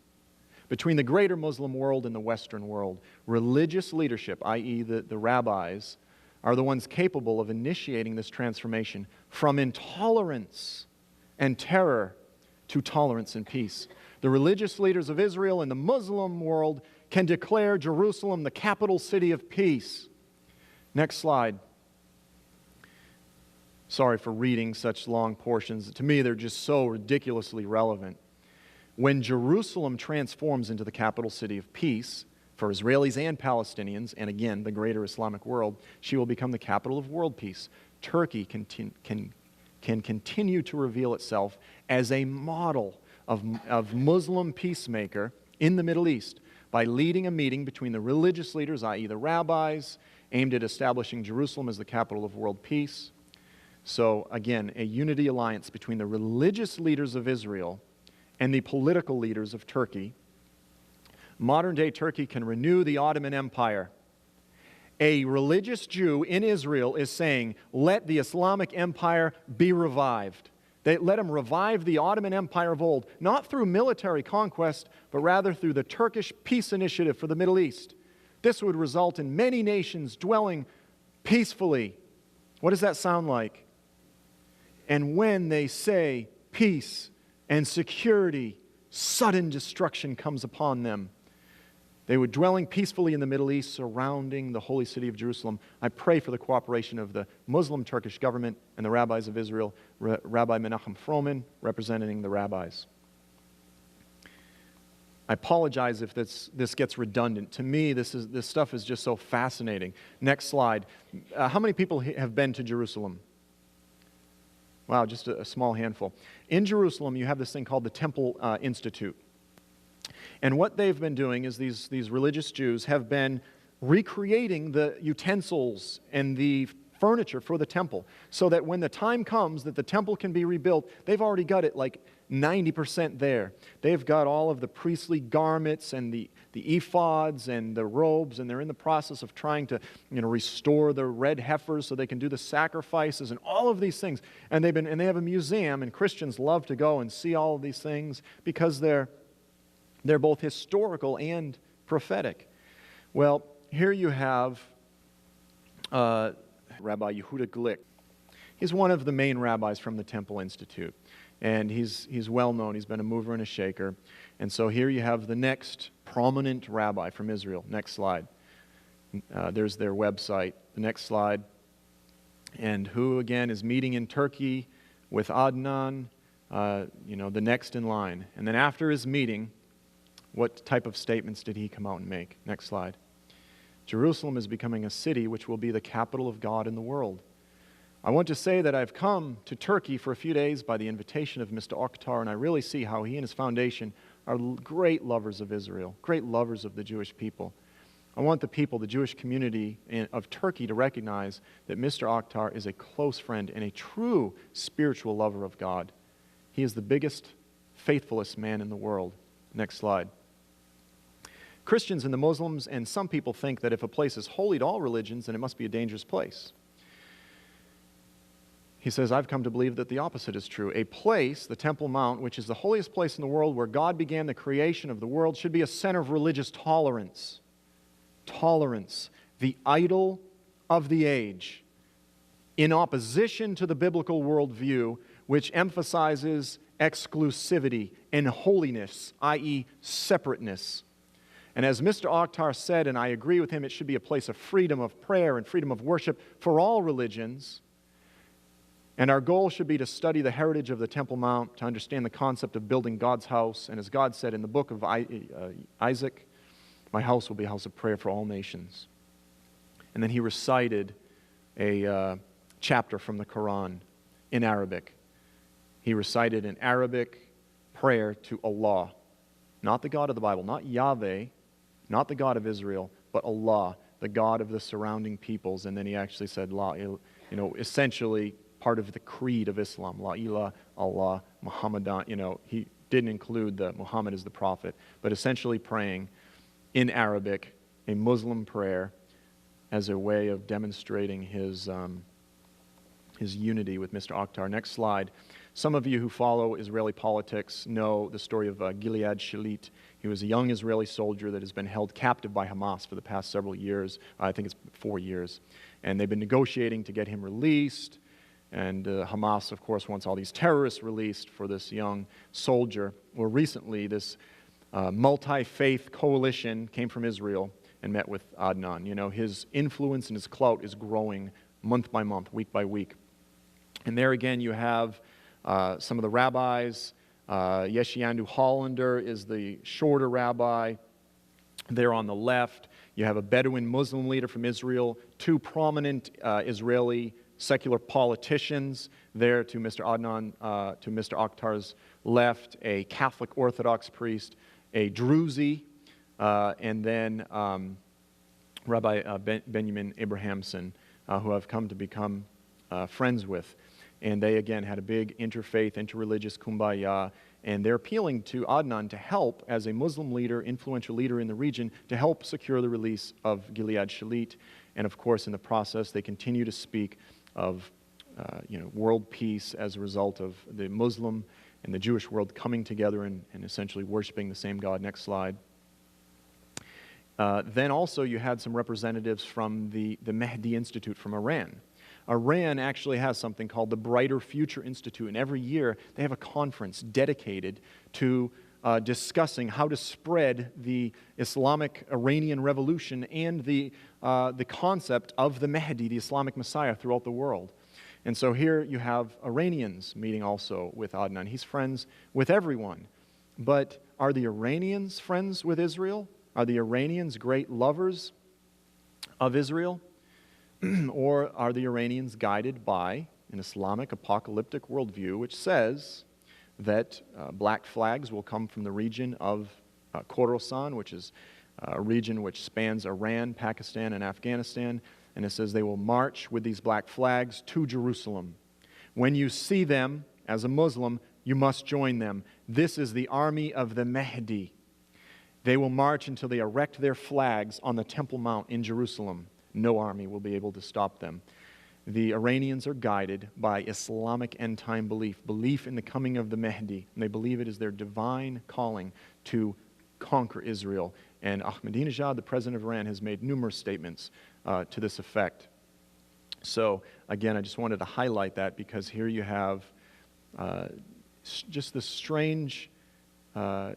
between the greater Muslim world and the Western world. Religious leadership, i.e. the rabbis, are the ones capable of initiating this transformation from intolerance and terror to tolerance and peace. The religious leaders of Israel and the Muslim world can declare Jerusalem the capital city of peace. Next slide. Sorry for reading such long portions. To me, they're just so ridiculously relevant. When Jerusalem transforms into the capital city of peace for Israelis and Palestinians, and again, the greater Islamic world, she will become the capital of world peace. Turkey can continue to reveal itself as a model of Muslim peacemaker in the Middle East by leading a meeting between the religious leaders, i.e. the rabbis, aimed at establishing Jerusalem as the capital of world peace. So again, a unity alliance between the religious leaders of Israel and the political leaders of Turkey. Modern-day Turkey can renew the Ottoman Empire. A religious Jew in Israel is saying, let the Islamic Empire be revived. Let them revive the Ottoman Empire of old, not through military conquest, but rather through the Turkish Peace Initiative for the Middle East. This would result in many nations dwelling peacefully. What does that sound like? And when they say peace and security, sudden destruction comes upon them. They were dwelling peacefully in the Middle East, surrounding the holy city of Jerusalem. I pray for the cooperation of the Muslim Turkish government and the rabbis of Israel, Rabbi Menachem Froman, representing the rabbis. I apologize if this gets redundant. To me, this stuff is just so fascinating. Next slide. How many people have been to Jerusalem? Wow, just a small handful. In Jerusalem, you have this thing called the Temple Institute. And what they've been doing is these religious Jews have been recreating the utensils and the furniture for the temple so that when the time comes that the temple can be rebuilt, they've already got it like 90% there. They've got all of the priestly garments and the ephods and the robes, and they're in the process of trying to restore the red heifers so they can do the sacrifices and all of these things. And they have a museum, and Christians love to go and see all of these things because they're both historical and prophetic. Well, here you have Rabbi Yehuda Glick. He's one of the main rabbis from the Temple Institute, and he's well known. He's been a mover and a shaker. And so here you have the next prominent rabbi from Israel. Next slide. There's their website. The next slide. And who, again, is meeting in Turkey with Adnan, the next in line. And then after his meeting, what type of statements did he come out and make? Next slide. Jerusalem is becoming a city which will be the capital of God in the world. I want to say that I've come to Turkey for a few days by the invitation of Mr. Akhtar, and I really see how he and his foundation are great lovers of Israel, great lovers of the Jewish people. I want the people, the Jewish community of Turkey, to recognize that Mr. Akhtar is a close friend and a true spiritual lover of God. He is the biggest, faithfulest man in the world. Next slide. Christians and the Muslims and some people think that if a place is holy to all religions, then it must be a dangerous place. He says, I've come to believe that the opposite is true. A place, the Temple Mount, which is the holiest place in the world where God began the creation of the world, should be a center of religious tolerance. Tolerance, the idol of the age, in opposition to the biblical worldview, which emphasizes exclusivity and holiness, i.e. separateness. And as Mr. Akhtar said, and I agree with him, it should be a place of freedom of prayer and freedom of worship for all religions. And our goal should be to study the heritage of the Temple Mount, to understand the concept of building God's house. And as God said in the book of Isaac, my house will be a house of prayer for all nations. And then he recited a chapter from the Quran in Arabic. He recited an Arabic prayer to Allah, not the God of the Bible, not Yahweh, not the God of Israel, but Allah, the God of the surrounding peoples. And then he actually said, essentially part of the creed of Islam, La ilaha Allah, Muhammadan. He didn't include the Muhammad as the prophet, but essentially praying in Arabic, a Muslim prayer, as a way of demonstrating his unity with Mr. Akhtar. Next slide. Some of you who follow Israeli politics know the story of Gilad Shalit. He was a young Israeli soldier that has been held captive by Hamas for the past several years. I think it's 4 years. And they've been negotiating to get him released. And Hamas, of course, wants all these terrorists released for this young soldier. Well, recently, this multi-faith coalition came from Israel and met with Adnan. His influence and his clout is growing month by month, week by week. And there again you have some of the rabbis. Yeshiandu Hollander is the shorter rabbi. There on the left, you have a Bedouin Muslim leader from Israel, two prominent Israeli secular politicians. There to Mr. Adnan, to Mr. Akhtar's left, a Catholic Orthodox priest, a Druzi, and then Rabbi Benjamin Abrahamson, who I've come to become friends with. And they, again, had a big interfaith, interreligious kumbaya, and they're appealing to Adnan to help, as a Muslim leader, influential leader in the region, to help secure the release of Gilead Shalit. And of course, in the process, they continue to speak of world peace as a result of the Muslim and the Jewish world coming together and essentially worshiping the same God. Next slide. Then also you had some representatives from the Mahdi Institute from Iran. Iran actually has something called the Brighter Future Institute, and every year they have a conference dedicated to discussing how to spread the Islamic Iranian revolution and the concept of the Mahdi, the Islamic Messiah, throughout the world. And so here you have Iranians meeting also with Adnan. He's friends with everyone. But are the Iranians friends with Israel? Are the Iranians great lovers of Israel? Or are the Iranians guided by an Islamic apocalyptic worldview which says that black flags will come from the region of Khorasan, which is a region which spans Iran, Pakistan, and Afghanistan, and it says they will march with these black flags to Jerusalem. When you see them as a Muslim, you must join them. This is the army of the Mahdi. They will march until they erect their flags on the Temple Mount in Jerusalem. No army will be able to stop them. The Iranians are guided by Islamic end-time belief in the coming of the Mahdi, and they believe it is their divine calling to conquer Israel. And Ahmadinejad, the president of Iran, has made numerous statements to this effect. So, again, I just wanted to highlight that because here you have just this strange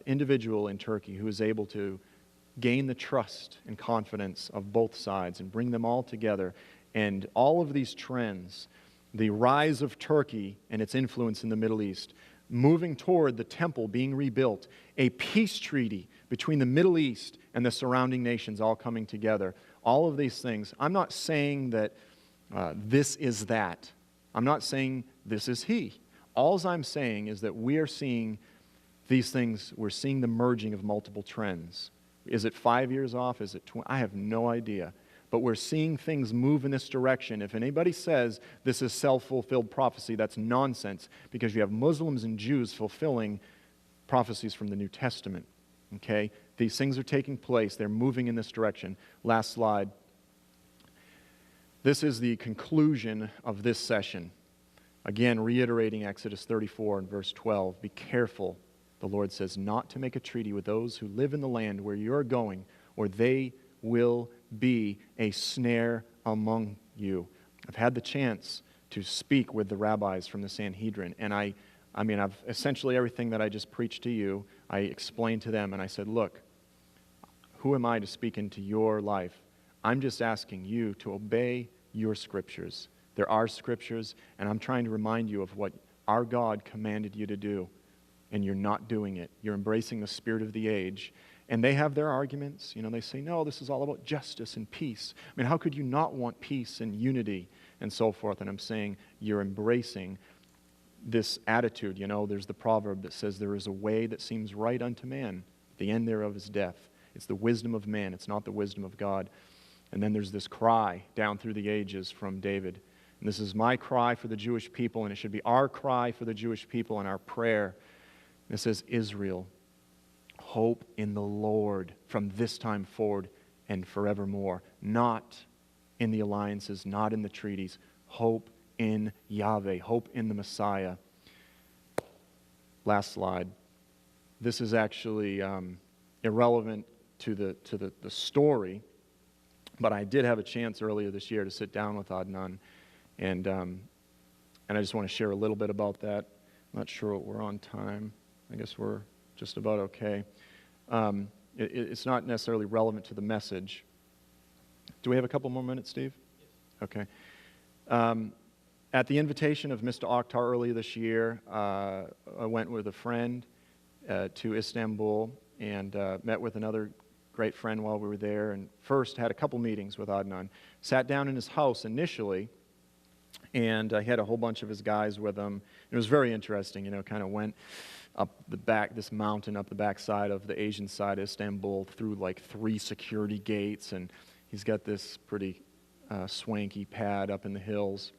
individual in Turkey who is able to gain the trust and confidence of both sides and bring them all together. And all of these trends, the rise of Turkey and its influence in the Middle East, moving toward the temple being rebuilt, a peace treaty between the Middle East and the surrounding nations all coming together, all of these things. I'm not saying that this is that. I'm not saying this is he. All I'm saying is that we are seeing these things, we're seeing the merging of multiple trends. Is it 5 years off? Is it 20? I have no idea. But we're seeing things move in this direction. If anybody says this is self-fulfilled prophecy, that's nonsense, because you have Muslims and Jews fulfilling prophecies from the New Testament. Okay? These things are taking place. They're moving in this direction. Last slide. This is the conclusion of this session. Again, reiterating Exodus 34 and verse 12. Be careful, the Lord says, not to make a treaty with those who live in the land where you're going, or they will be a snare among you. I've had the chance to speak with the rabbis from the Sanhedrin, and I've essentially everything that I just preached to you, I explained to them, and I said, look, who am I to speak into your life? I'm just asking you to obey your scriptures. There are scriptures, and I'm trying to remind you of what our God commanded you to do, and you're not doing it. You're embracing the spirit of the age. And they have their arguments. They say, no, this is all about justice and peace. I mean, how could you not want peace and unity and so forth? And I'm saying you're embracing this attitude. There's the proverb that says there is a way that seems right unto man. The end thereof is death. It's the wisdom of man. It's not the wisdom of God. And then there's this cry down through the ages from David. And this is my cry for the Jewish people, and it should be our cry for the Jewish people and our prayer. And it says, Israel, hope in the Lord from this time forward and forevermore. Not in the alliances, not in the treaties. Hope in Yahweh. Hope in the Messiah. Last slide. This is actually irrelevant to the story, but I did have a chance earlier this year to sit down with Adnan, and I just want to share a little bit about that. I'm not sure we're on time. I guess we're just about okay. It's not necessarily relevant to the message. Do we have a couple more minutes, Steve? Yes. Okay. At the invitation of Mr. Akhtar earlier this year, I went with a friend to Istanbul and met with another great friend while we were there, and first had a couple meetings with Adnan. Sat down in his house initially, and he had a whole bunch of his guys with him. It was very interesting, kind of went up the back, this mountain up the backside of the Asian side of Istanbul through like 3 security gates, and he's got this pretty swanky pad up in the hills.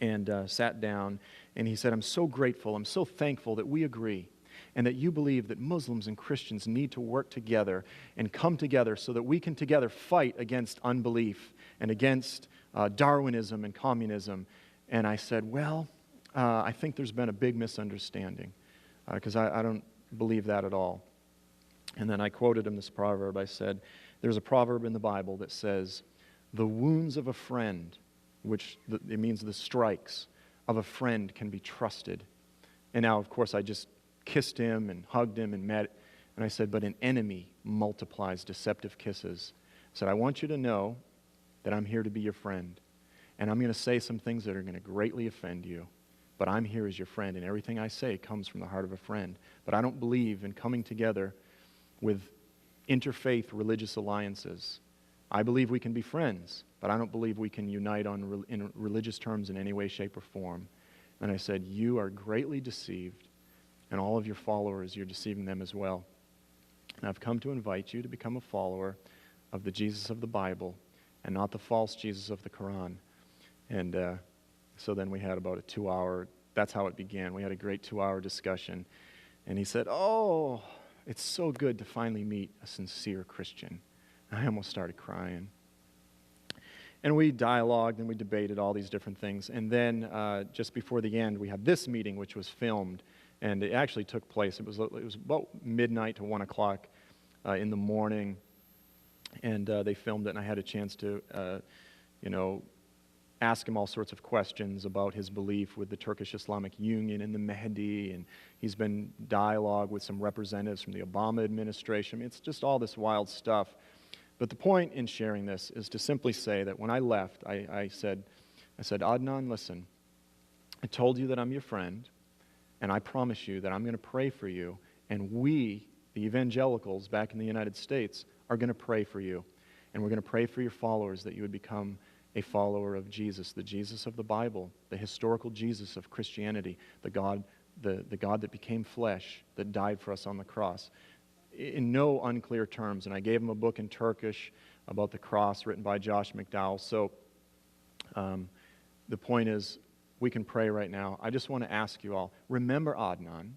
And sat down, and he said, I'm so grateful, I'm so thankful that we agree and that you believe that Muslims and Christians need to work together and come together so that we can together fight against unbelief and against Darwinism and communism. And I said, well, I think there's been a big misunderstanding because I don't believe that at all. And then I quoted him this proverb. I said, there's a proverb in the Bible that says, the wounds of a friend, which it means the strikes of a friend, can be trusted. And now, of course, I just kissed him and hugged him and met, and I said, but an enemy multiplies deceptive kisses. I said, I want you to know that I'm here to be your friend, and I'm going to say some things that are going to greatly offend you, but I'm here as your friend, and everything I say comes from the heart of a friend. But I don't believe in coming together with interfaith religious alliances. I believe we can be friends, but I don't believe we can unite in religious terms in any way, shape, or form. And I said, you are greatly deceived, and all of your followers, you're deceiving them as well. And I've come to invite you to become a follower of the Jesus of the Bible and not the false Jesus of the Quran. And so then we had about a 2-hour, that's how it began. We had a great 2-hour discussion. And he said, oh, it's so good to finally meet a sincere Christian. I almost started crying. And we dialogued and we debated all these different things. And then just before the end, we had this meeting, which was filmed. And it actually took place. It was about midnight to 1 o'clock in the morning. And they filmed it, and I had a chance to, ask him all sorts of questions about his belief with the Turkish Islamic Union and the Mahdi. And he's been dialogue with some representatives from the Obama administration. I mean, it's just all this wild stuff. But the point in sharing this is to simply say that when I left, I said, Adnan, listen, I told you that I'm your friend, and I promise you that I'm going to pray for you, and we, the evangelicals back in the United States, are going to pray for you. And we're going to pray for your followers that you would become a follower of Jesus, the Jesus of the Bible, the historical Jesus of Christianity, the God that became flesh, that died for us on the cross. In no unclear terms. And I gave him a book in Turkish about the cross written by Josh McDowell. So the point is, we can pray right now. I just want to ask you all, remember Adnan,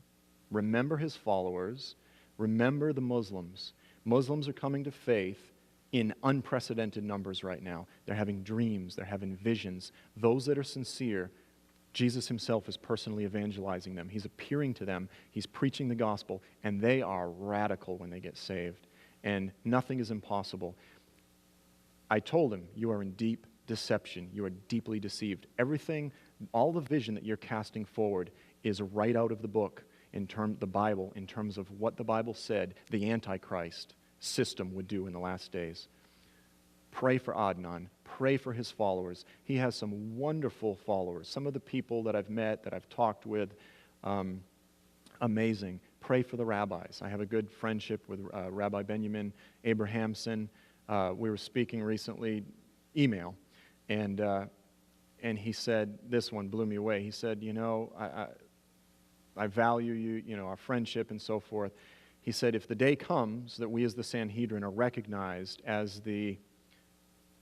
remember his followers, remember the Muslims. Muslims are coming to faith in unprecedented numbers right now. They're having dreams, they're having visions. Those that are sincere, Jesus himself is personally evangelizing them. He's appearing to them. He's preaching the gospel, and they are radical when they get saved. And nothing is impossible. I told him, you are in deep deception. You are deeply deceived. Everything, all the vision that you're casting forward is right out of the book, the Bible, in terms of what the Bible said the Antichrist system would do in the last days. Pray for Adnan. Pray for his followers. He has some wonderful followers. Some of the people that I've met, that I've talked with, amazing. Pray for the rabbis. I have a good friendship with Rabbi Benjamin Abrahamson. We were speaking recently, email, and he said, this one blew me away. He said, I value you, our friendship and so forth. He said, if the day comes that we as the Sanhedrin are recognized as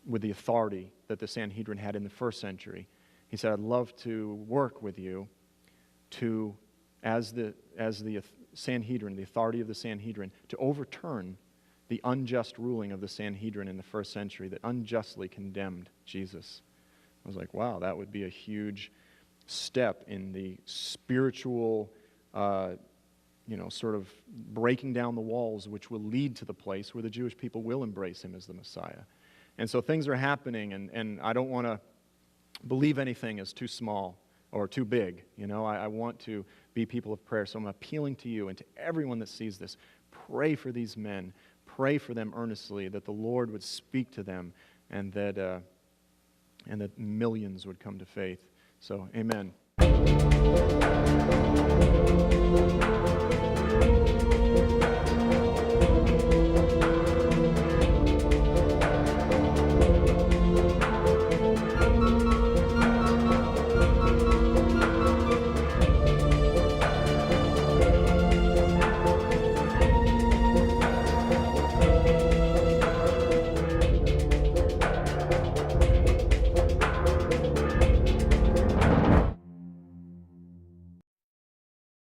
with the authority that the Sanhedrin had in the first century, he said, I'd love to work with you to, as the Sanhedrin, the authority of the Sanhedrin, to overturn the unjust ruling of the Sanhedrin in the first century that unjustly condemned Jesus. I was like, wow, that would be a huge step in the spiritual, sort of breaking down the walls, which will lead to the place where the Jewish people will embrace him as the Messiah. And so things are happening, and I don't want to believe anything is too small or too big. I want to be people of prayer. So I'm appealing to you and to everyone that sees this. Pray for these men. Pray for them earnestly, that the Lord would speak to them and that millions would come to faith. So, amen.